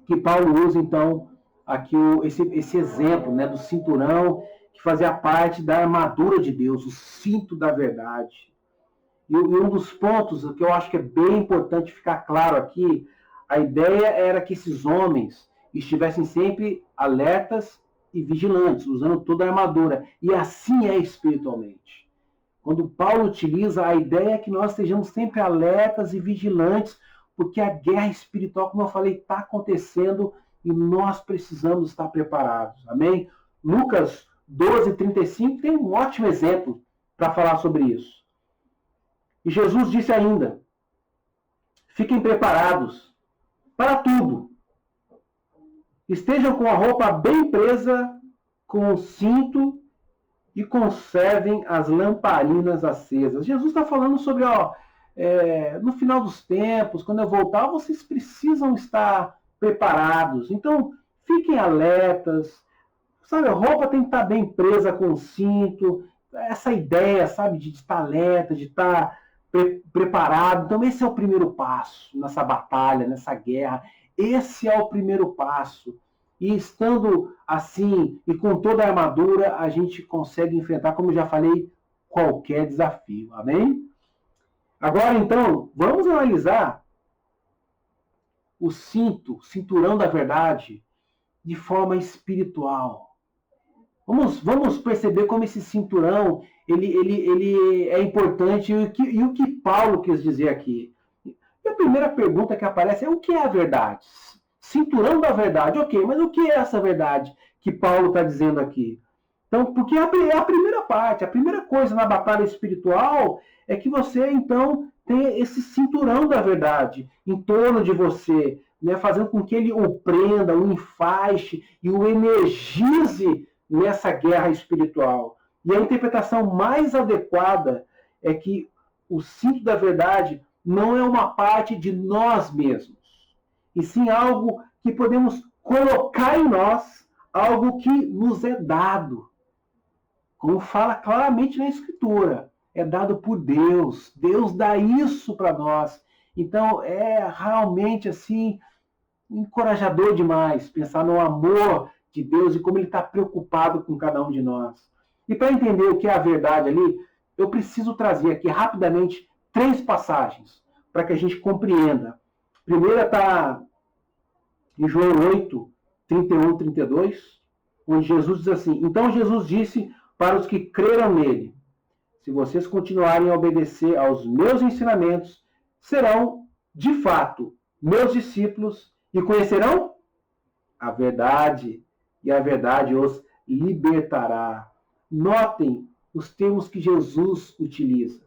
que Paulo usa, então, aqui esse exemplo, né, do cinturão que fazia parte da armadura de Deus, o cinto da verdade. E um dos pontos que eu acho que é bem importante ficar claro aqui, a ideia era que esses homens estivessem sempre alertas e vigilantes, usando toda a armadura. E assim é espiritualmente. Quando Paulo utiliza, a ideia é que nós estejamos sempre alertas e vigilantes, porque a guerra espiritual, como eu falei, está acontecendo e nós precisamos estar preparados. Amém? Lucas 12:35 tem um ótimo exemplo para falar sobre isso. E Jesus disse ainda: fiquem preparados para tudo. Estejam com a roupa bem presa, com o cinto, e conservem as lamparinas acesas. Jesus está falando sobre, no final dos tempos, quando eu voltar, vocês precisam estar preparados. Então, fiquem alertas. Sabe, a roupa tem que estar bem presa com o cinto. Essa ideia, sabe, de estar alerta, de estar preparado. Então, esse é o primeiro passo nessa batalha, nessa guerra. Esse é o primeiro passo. E estando assim, e com toda a armadura, a gente consegue enfrentar, como já falei, qualquer desafio. Amém? Agora, então, vamos analisar o cinturão da verdade, de forma espiritual. Vamos perceber como esse cinturão ele é importante e o que Paulo quis dizer aqui. E a primeira pergunta que aparece é: o que é a verdade? Cinturão da verdade, ok, mas o que é essa verdade que Paulo está dizendo aqui? Então, porque é a primeira parte, a primeira coisa na batalha espiritual é que você, então, tem esse cinturão da verdade em torno de você, né, fazendo com que ele o prenda, o enfaixe e o energize nessa guerra espiritual. E a interpretação mais adequada é que o cinto da verdade não é uma parte de nós mesmos, e sim algo que podemos colocar em nós, algo que nos é dado. Como fala claramente na Escritura, é dado por Deus. Deus dá isso para nós. Então é realmente assim encorajador demais pensar no amor de Deus e como Ele está preocupado com cada um de nós. E para entender o que é a verdade ali, eu preciso trazer aqui rapidamente 3 passagens para que a gente compreenda. A primeira está em João 8, 31, 32, onde Jesus diz assim: então Jesus disse para os que creram nele: se vocês continuarem a obedecer aos meus ensinamentos, serão, de fato, meus discípulos e conhecerão a verdade, e a verdade os libertará. Notem os termos que Jesus utiliza.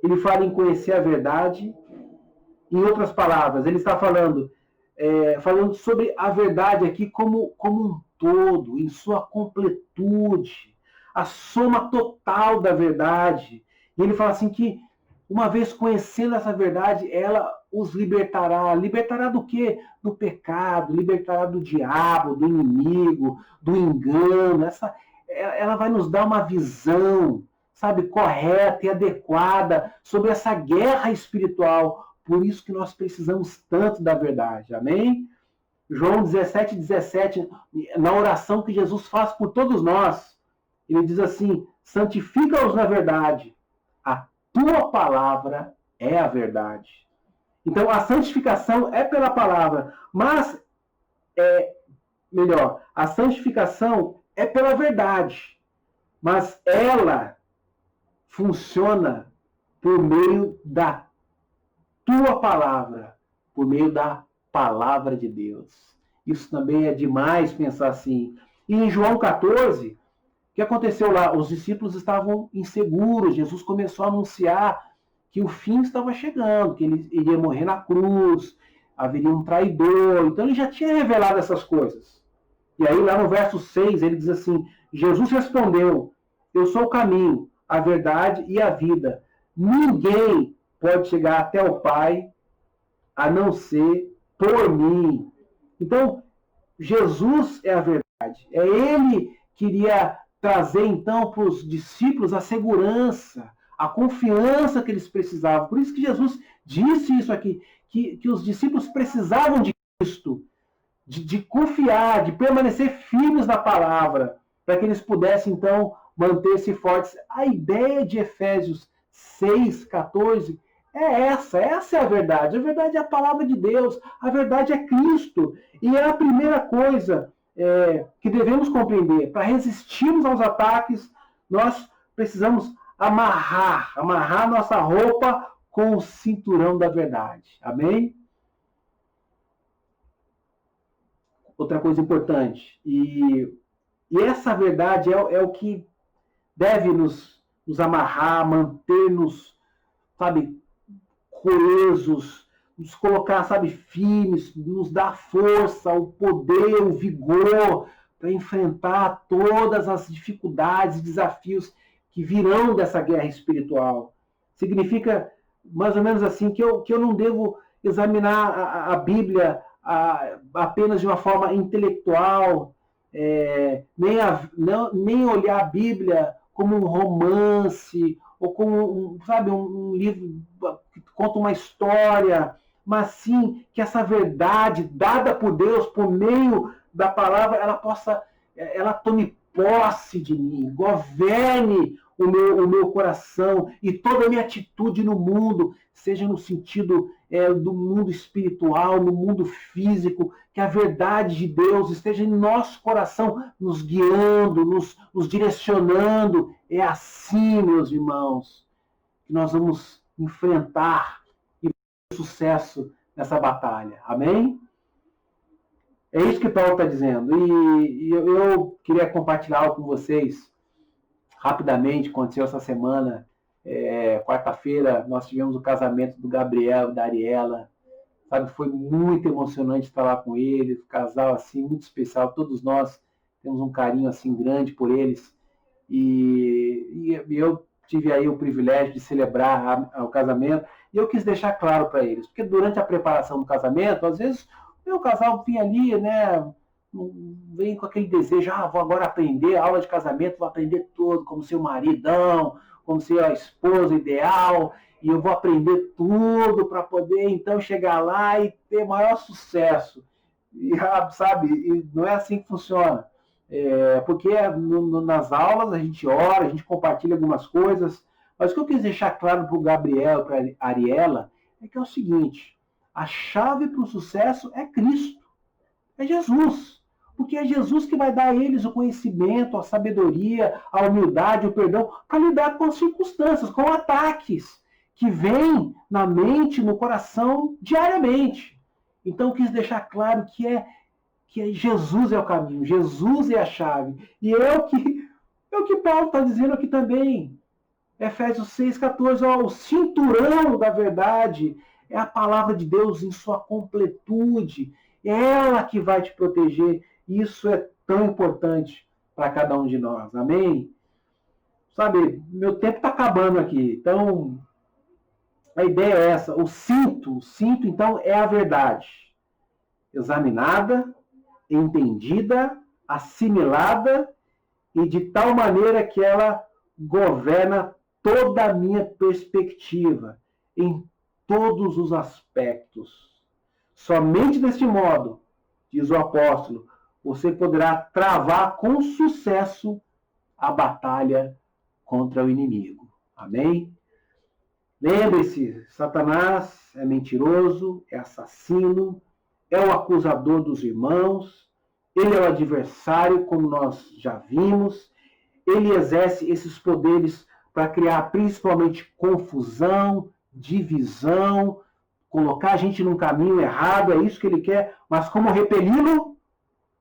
Ele fala em conhecer a verdade. Em outras palavras, ele está falando sobre a verdade aqui como um todo, em sua completude, a soma total da verdade. E ele fala assim que, uma vez conhecendo essa verdade, ela os libertará. Libertará do quê? Do pecado, libertará do diabo, do inimigo, do engano. Ela vai nos dar uma visão, sabe, correta e adequada sobre essa guerra espiritual. Por isso que nós precisamos tanto da verdade. Amém? João 17:17, na oração que Jesus faz por todos nós, ele diz assim: santifica-os na verdade. A tua palavra é a verdade. Então, a santificação é pela palavra, mas a santificação é pela verdade, mas ela funciona por meio da tua palavra, por meio da palavra de Deus. Isso também é demais pensar assim. E em João 14, o que aconteceu lá? Os discípulos estavam inseguros. Jesus começou a anunciar que o fim estava chegando, que ele iria morrer na cruz, haveria um traidor. Então ele já tinha revelado essas coisas. E aí lá no verso 6 ele diz assim: Jesus respondeu: eu sou o caminho, a verdade e a vida. Ninguém pode chegar até o Pai a não ser por mim. Então, Jesus é a verdade. É Ele que iria trazer, então, para os discípulos a segurança, a confiança que eles precisavam. Por isso que Jesus disse isso aqui, que os discípulos precisavam de Cristo, de confiar, de permanecer firmes na palavra, para que eles pudessem, então, manter-se fortes. A ideia de Efésios 6:14 é essa é a verdade. A verdade é a palavra de Deus, a verdade é Cristo. E é a primeira coisa que devemos compreender. Para resistirmos aos ataques, nós precisamos amarrar nossa roupa com o cinturão da verdade. Amém? Outra coisa importante, e essa verdade é o que deve nos amarrar, manter-nos, sabe, coesos, nos colocar, sabe, firmes, nos dar força, o poder, o vigor para enfrentar todas as dificuldades e desafios que virão dessa guerra espiritual. Significa, mais ou menos assim, que eu não devo examinar a Bíblia apenas de uma forma intelectual, nem olhar a Bíblia como um romance, ou como um livro que conta uma história, mas sim que essa verdade dada por Deus, por meio da palavra, ela tome posse de mim, governe o meu coração e toda a minha atitude no mundo, seja no sentido do mundo espiritual, no mundo físico, que a verdade de Deus esteja em nosso coração, nos guiando, nos direcionando. É assim, meus irmãos, que nós vamos enfrentar e ter sucesso nessa batalha. Amém? É isso que Paulo está dizendo. E eu queria compartilhar algo com vocês rapidamente. Aconteceu essa semana, quarta-feira, nós tivemos o casamento do Gabriel e da Ariela. Sabe, foi muito emocionante estar lá com eles, um casal assim muito especial. Todos nós temos um carinho assim grande por eles. E eu tive aí o privilégio de celebrar o casamento. E eu quis deixar claro para eles, porque durante a preparação do casamento, às vezes o casal vinha ali, né, vem com aquele desejo, vou agora aprender a aula de casamento, vou aprender tudo, como ser o maridão, como ser a esposa ideal, e eu vou aprender tudo para poder, então, chegar lá e ter maior sucesso. E, sabe, e não é assim que funciona. Porque nas aulas a gente ora, a gente compartilha algumas coisas, mas o que eu quis deixar claro para o Gabriel e para a Ariela é que é o seguinte: a chave para o sucesso é Cristo, é Jesus. Porque é Jesus que vai dar a eles o conhecimento, a sabedoria, a humildade, o perdão, para lidar com as circunstâncias, com ataques que vêm na mente, no coração, diariamente. Então, eu quis deixar claro que Jesus é o caminho, Jesus é a chave. E é o que Paulo está dizendo aqui também. Efésios 6,14, o cinturão da verdade é a palavra de Deus em sua completude. É ela que vai te proteger. Isso é tão importante para cada um de nós. Amém? Sabe, meu tempo está acabando aqui. Então, a ideia é essa. O cinto, então, é a verdade. Examinada, entendida, assimilada e de tal maneira que ela governa toda a minha perspectiva, em todos os aspectos. Somente deste modo, diz o apóstolo, você poderá travar com sucesso a batalha contra o inimigo. Amém? Lembre-se, Satanás é mentiroso, é assassino, é o acusador dos irmãos, ele é o adversário, como nós já vimos, ele exerce esses poderes para criar principalmente confusão, divisão, colocar a gente num caminho errado, é isso que ele quer, mas como repeli-lo?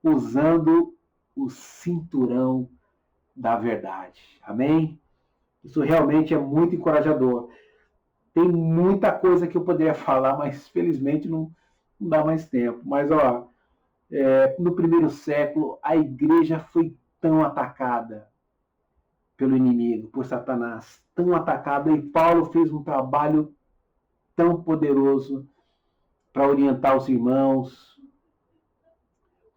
Usando o cinturão da verdade. Amém? Isso realmente é muito encorajador. Tem muita coisa que eu poderia falar, mas felizmente não dá mais tempo. Mas, no primeiro século, a igreja foi tão atacada pelo inimigo, por Satanás, tão atacada, e Paulo fez um trabalho tão poderoso para orientar os irmãos,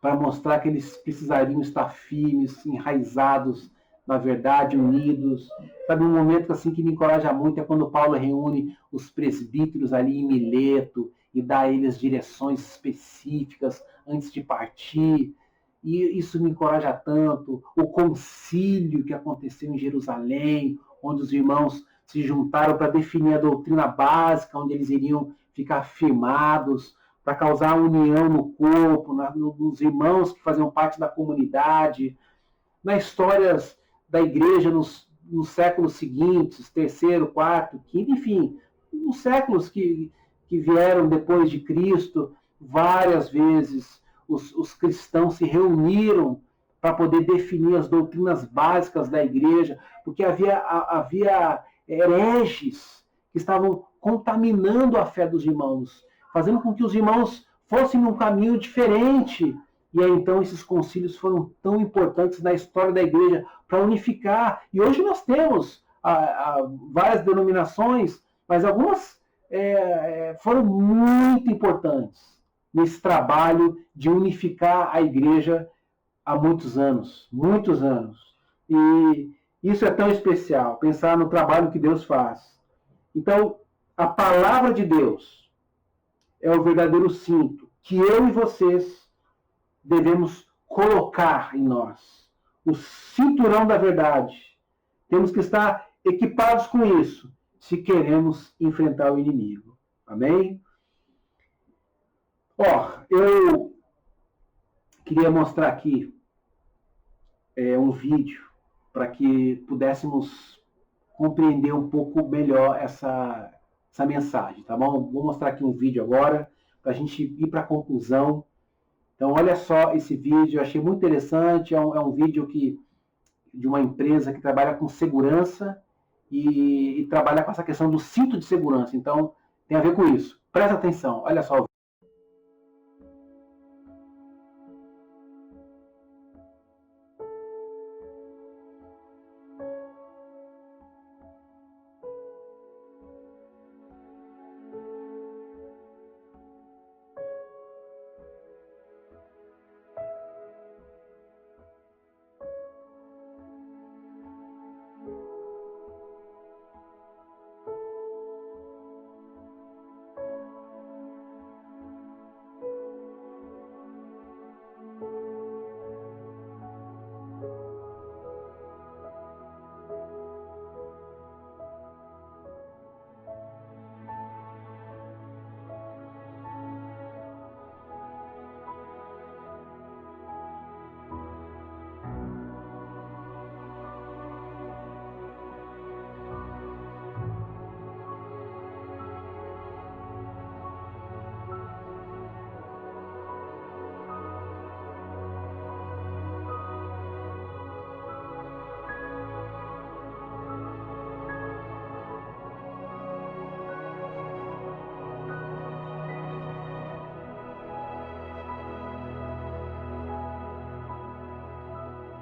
para mostrar que eles precisariam estar firmes, enraizados na verdade, unidos. Sabe, um momento assim que me encoraja muito é quando Paulo reúne os presbíteros ali em Mileto e dá a eles direções específicas antes de partir. E isso me encoraja tanto. O concílio que aconteceu em Jerusalém, onde os irmãos se juntaram para definir a doutrina básica, onde eles iriam ficar firmados, para causar união no corpo, nos irmãos que faziam parte da comunidade. Nas histórias da igreja, nos séculos seguintes, terceiro, quarto, quinto, enfim, nos séculos que vieram depois de Cristo, várias vezes os cristãos se reuniram para poder definir as doutrinas básicas da igreja, porque havia hereges que estavam contaminando a fé dos irmãos, fazendo com que os irmãos fossem num caminho diferente. E aí, então, esses concílios foram tão importantes na história da igreja para unificar. E hoje nós temos várias denominações, mas algumas foram muito importantes nesse trabalho de unificar a igreja há muitos anos, muitos anos. E isso é tão especial, pensar no trabalho que Deus faz. Então, a palavra de Deus é o verdadeiro cinto que eu e vocês devemos colocar em nós. O cinturão da verdade. Temos que estar equipados com isso, se queremos enfrentar o inimigo. Amém? Eu queria mostrar aqui um vídeo para que pudéssemos compreender um pouco melhor essa mensagem, tá bom? Vou mostrar aqui um vídeo agora para a gente ir para a conclusão. Então, olha só esse vídeo, eu achei muito interessante. É um vídeo de uma empresa que trabalha com segurança e trabalha com essa questão do cinto de segurança. Então, tem a ver com isso. Presta atenção, olha só.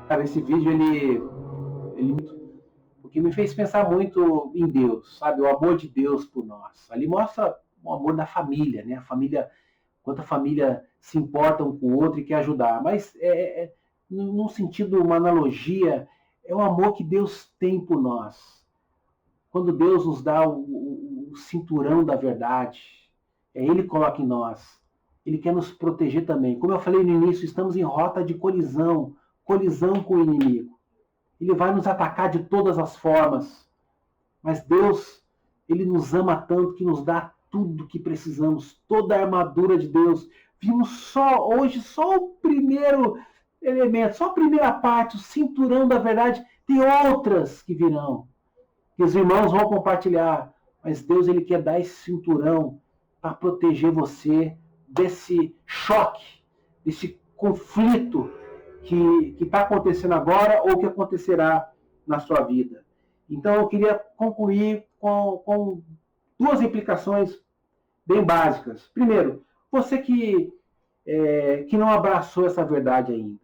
Cara, esse vídeo, porque me fez pensar muito em Deus, sabe? O amor de Deus por nós. Ali mostra o amor da família, né? A família, quanto a família se importa um com o outro e quer ajudar. Mas, num sentido, uma analogia, é o amor que Deus tem por nós. Quando Deus nos dá o cinturão da verdade, Ele coloca em nós. Ele quer nos proteger também. Como eu falei no início, estamos em rota de colisão com o inimigo. Ele vai nos atacar de todas as formas. Mas Deus, Ele nos ama tanto que nos dá tudo o que precisamos, toda a armadura de Deus. Vimos hoje só o primeiro elemento, só a primeira parte, o cinturão da verdade. Tem outras que virão, que os irmãos vão compartilhar. Mas Deus, Ele quer dar esse cinturão para proteger você desse choque, desse conflito que está acontecendo agora ou que acontecerá na sua vida. Então, eu queria concluir com duas implicações bem básicas. Primeiro, você que não abraçou essa verdade ainda.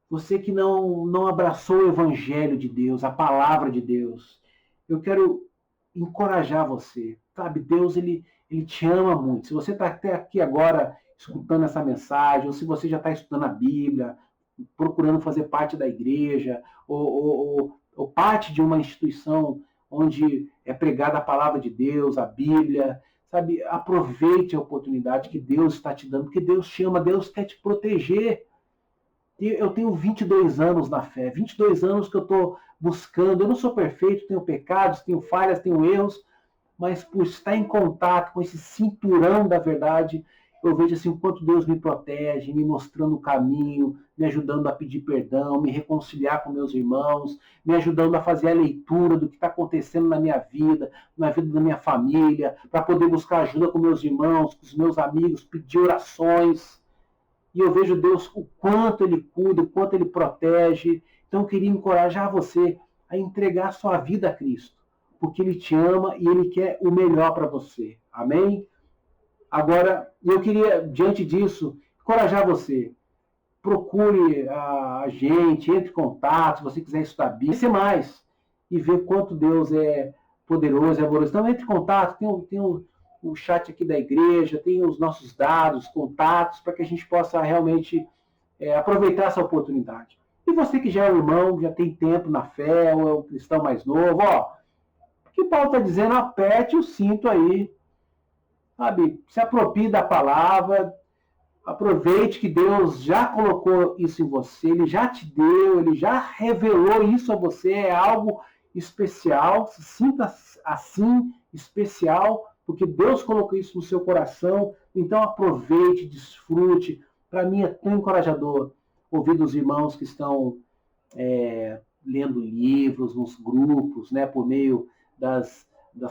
Você que não abraçou o Evangelho de Deus, a Palavra de Deus. Eu quero encorajar você. Sabe, Deus, Ele te ama muito. Se você está até aqui agora escutando essa mensagem, ou se você já está estudando a Bíblia, procurando fazer parte da igreja, ou parte de uma instituição onde é pregada a palavra de Deus, a Bíblia, sabe, aproveite a oportunidade que Deus está te dando, porque Deus te ama, Deus quer te proteger. Eu tenho 22 anos na fé, 22 anos que eu estou buscando, eu não sou perfeito, tenho pecados, tenho falhas, tenho erros, mas por estar em contato com esse cinturão da verdade, Eu vejo assim o quanto Deus me protege, me mostrando o caminho, me ajudando a pedir perdão, me reconciliar com meus irmãos, me ajudando a fazer a leitura do que está acontecendo na minha vida, na vida da minha família, para poder buscar ajuda com meus irmãos, com os meus amigos, pedir orações. E eu vejo Deus, o quanto Ele cuida, o quanto Ele protege. Então eu queria encorajar você a entregar sua vida a Cristo, porque Ele te ama e Ele quer o melhor para você. Amém? Agora, eu queria, diante disso, encorajar você. Procure a gente, entre em contato, se você quiser estudar Bíblia, conhecer mais e ver quanto Deus é poderoso, é amoroso. Então, entre em contato, tem o chat aqui da igreja, tem os nossos dados, contatos, para que a gente possa realmente aproveitar essa oportunidade. E você que já é um irmão, já tem tempo na fé, ou é um cristão mais novo, ó, o que Paulo está dizendo, aperte o cinto aí, sabe? Se aproprie da palavra, aproveite que Deus já colocou isso em você, Ele já te deu, Ele já revelou isso a você, é algo especial, se sinta assim, especial, porque Deus colocou isso no seu coração, então aproveite, desfrute. Para mim é tão encorajador ouvir dos irmãos que estão lendo livros nos grupos, né, por meio das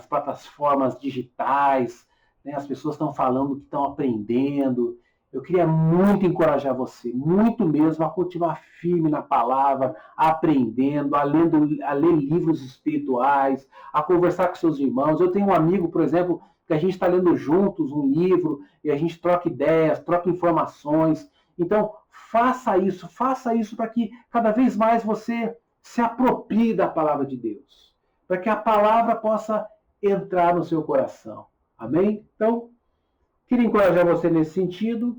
plataformas digitais, né, as pessoas estão falando que estão aprendendo. Eu queria muito encorajar você, muito mesmo, a continuar firme na palavra, aprendendo, a ler livros espirituais, a conversar com seus irmãos. Eu tenho um amigo, por exemplo, que a gente está lendo juntos um livro e a gente troca ideias, troca informações. Então, faça isso para que cada vez mais você se aproprie da palavra de Deus, para que a palavra possa entrar no seu coração. Amém? Então, queria encorajar você nesse sentido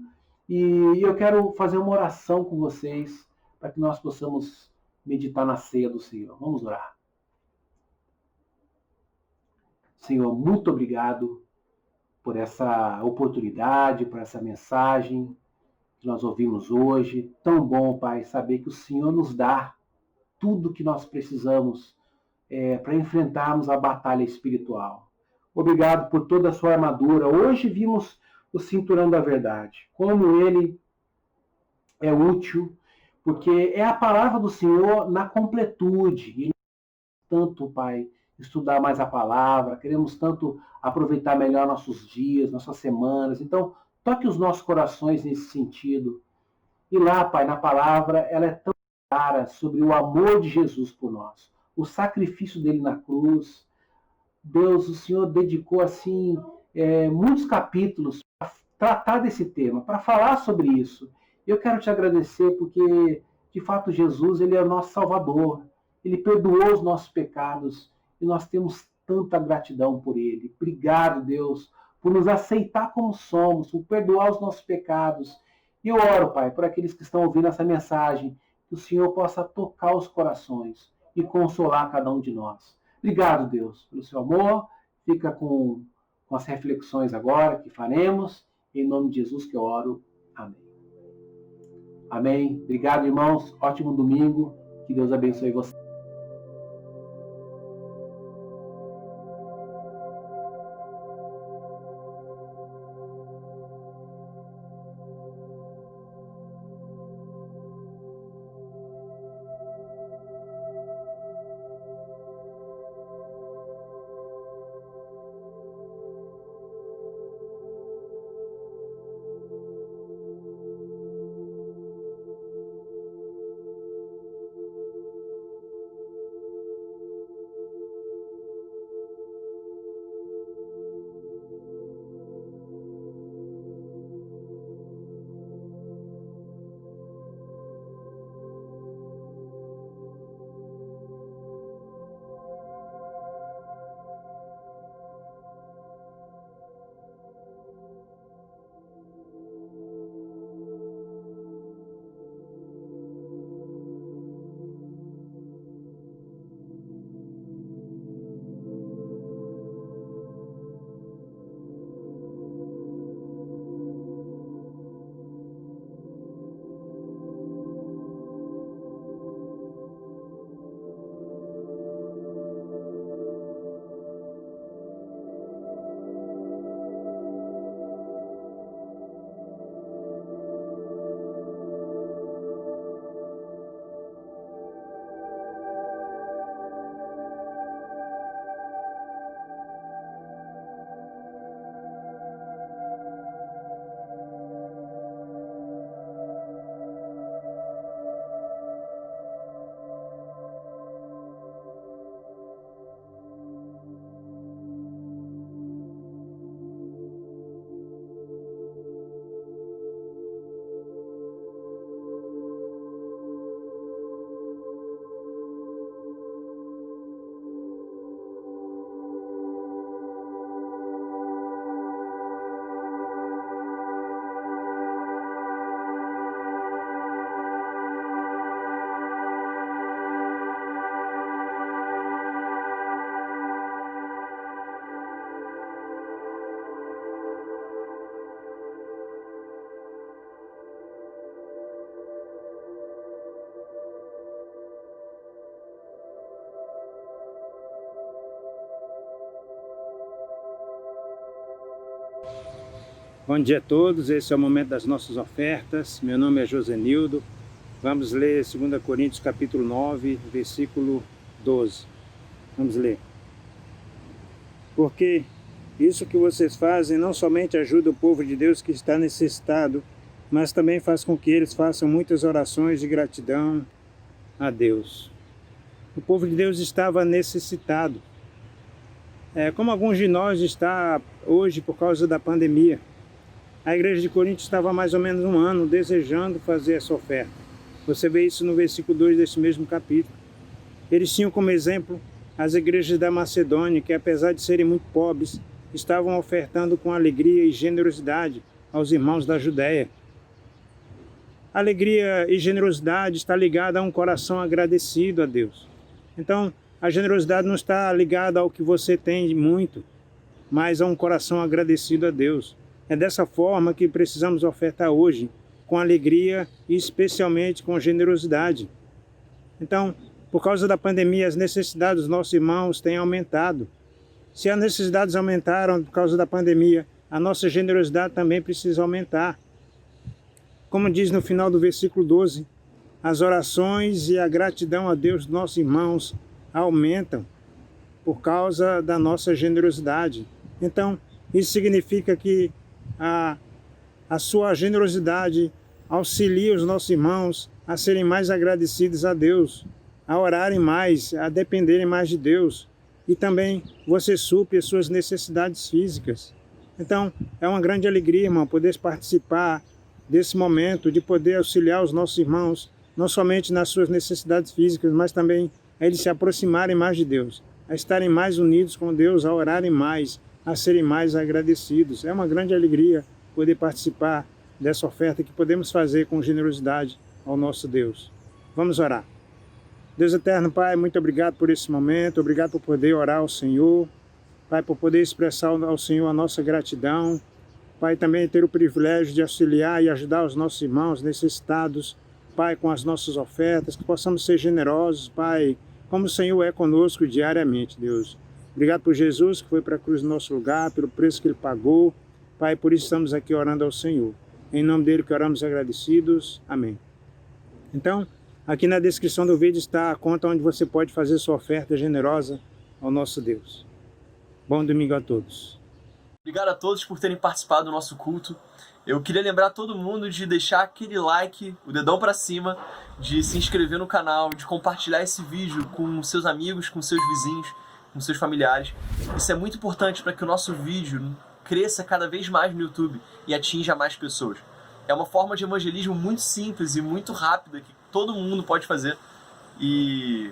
e eu quero fazer uma oração com vocês para que nós possamos meditar na ceia do Senhor. Vamos orar. Senhor, muito obrigado por essa oportunidade, por essa mensagem que nós ouvimos hoje. Tão bom, Pai, saber que o Senhor nos dá tudo que nós precisamos para enfrentarmos a batalha espiritual. Obrigado por toda a sua armadura. Hoje vimos o cinturão da verdade, como ele é útil, porque é a palavra do Senhor na completude. E tanto, Pai, estudar mais a palavra, queremos tanto aproveitar melhor nossos dias, nossas semanas. Então, toque os nossos corações nesse sentido. E lá, Pai, na palavra, ela é tão clara sobre o amor de Jesus por nós, o sacrifício dele na cruz. Deus, o Senhor dedicou assim muitos capítulos para tratar desse tema, para falar sobre isso. Eu quero te agradecer porque, de fato, Jesus ele é o nosso Salvador. Ele perdoou os nossos pecados e nós temos tanta gratidão por ele. Obrigado, Deus, por nos aceitar como somos, por perdoar os nossos pecados. E eu oro, Pai, por aqueles que estão ouvindo essa mensagem, que o Senhor possa tocar os corações e consolar cada um de nós. Obrigado, Deus, pelo seu amor. Fica com as reflexões agora que faremos. Em nome de Jesus que eu oro. Amém. Amém. Obrigado, irmãos. Ótimo domingo. Que Deus abençoe você. Bom dia a todos, esse é o momento das nossas ofertas. Meu nome é Josenildo. Vamos ler 2 Coríntios capítulo 9, versículo 12. Vamos ler. Porque isso que vocês fazem não somente ajuda o povo de Deus que está necessitado, mas também faz com que eles façam muitas orações de gratidão a Deus. O povo de Deus estava necessitado. Como alguns de nós está hoje por causa da pandemia. A igreja de Corinto estava há mais ou menos um ano desejando fazer essa oferta. Você vê isso no versículo 2 desse mesmo capítulo. Eles tinham como exemplo as igrejas da Macedônia, que apesar de serem muito pobres, estavam ofertando com alegria e generosidade aos irmãos da Judéia. Alegria e generosidade está ligada a um coração agradecido a Deus. Então, a generosidade não está ligada ao que você tem muito, mas a um coração agradecido a Deus. É dessa forma que precisamos ofertar hoje, com alegria e especialmente com generosidade. Então, por causa da pandemia, as necessidades dos nossos irmãos têm aumentado. Se as necessidades aumentaram por causa da pandemia, a nossa generosidade também precisa aumentar. Como diz no final do versículo 12, as orações e a gratidão a Deus dos nossos irmãos aumentam por causa da nossa generosidade. Então, isso significa que a sua generosidade auxilia os nossos irmãos a serem mais agradecidos a Deus, a orarem mais, a dependerem mais de Deus. E também você supre as suas necessidades físicas. Então, é uma grande alegria, irmão, poder participar desse momento, de poder auxiliar os nossos irmãos, não somente nas suas necessidades físicas, mas também a eles se aproximarem mais de Deus, a estarem mais unidos com Deus, a orarem mais, a serem mais agradecidos. É uma grande alegria poder participar dessa oferta que podemos fazer com generosidade ao nosso Deus. Vamos orar. Deus eterno, Pai, muito obrigado por esse momento, obrigado por poder orar ao Senhor, Pai, por poder expressar ao Senhor a nossa gratidão, Pai, também ter o privilégio de auxiliar e ajudar os nossos irmãos necessitados, Pai, com as nossas ofertas, que possamos ser generosos, Pai, como o Senhor é conosco diariamente, Deus. Obrigado por Jesus, que foi para a cruz no nosso lugar, pelo preço que Ele pagou, Pai, por isso estamos aqui orando ao Senhor. Em nome dEle que oramos agradecidos. Amém. Então, aqui na descrição do vídeo está a conta onde você pode fazer sua oferta generosa ao nosso Deus. Bom domingo a todos. Obrigado a todos por terem participado do nosso culto. Eu queria lembrar todo mundo de deixar aquele like, o dedão pra cima, de se inscrever no canal, de compartilhar esse vídeo com seus amigos, com seus vizinhos, com seus familiares. Isso é muito importante para que o nosso vídeo cresça cada vez mais no YouTube e atinja mais pessoas. É uma forma de evangelismo muito simples e muito rápida que todo mundo pode fazer e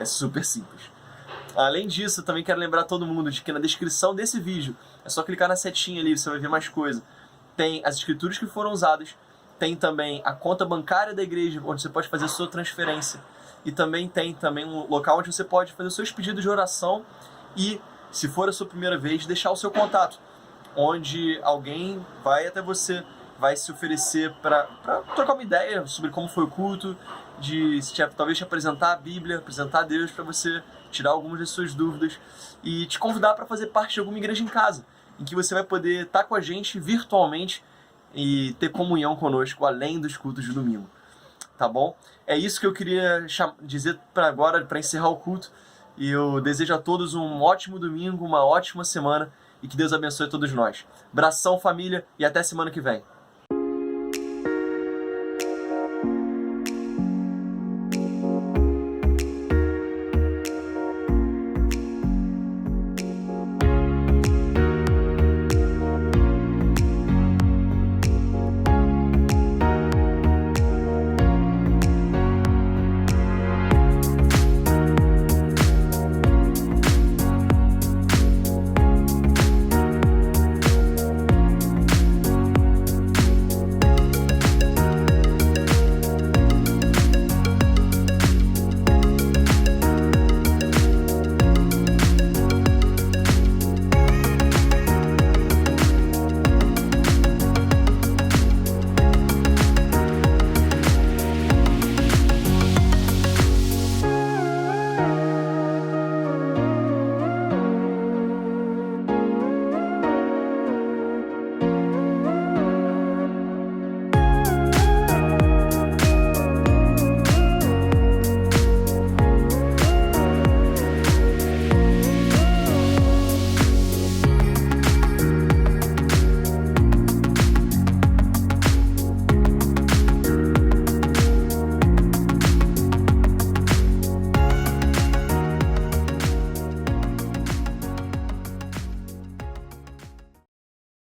é super simples. Além disso, eu também quero lembrar todo mundo de que na descrição desse vídeo é só clicar na setinha ali, você vai ver mais coisa. Tem as escrituras que foram usadas, tem também a conta bancária da igreja, onde você pode fazer a sua transferência. E também tem um local onde você pode fazer os seus pedidos de oração e, se for a sua primeira vez, deixar o seu contato, onde alguém vai até você, vai se oferecer para trocar uma ideia sobre como foi o culto, talvez te apresentar a Bíblia, apresentar a Deus para você tirar algumas das suas dúvidas e te convidar para fazer parte de alguma igreja em casa, em que você vai poder estar com a gente virtualmente e ter comunhão conosco além dos cultos de domingo. Tá bom? É isso que eu queria dizer para encerrar o culto. E eu desejo a todos um ótimo domingo, uma ótima semana e que Deus abençoe todos nós. Abração, família, e até semana que vem.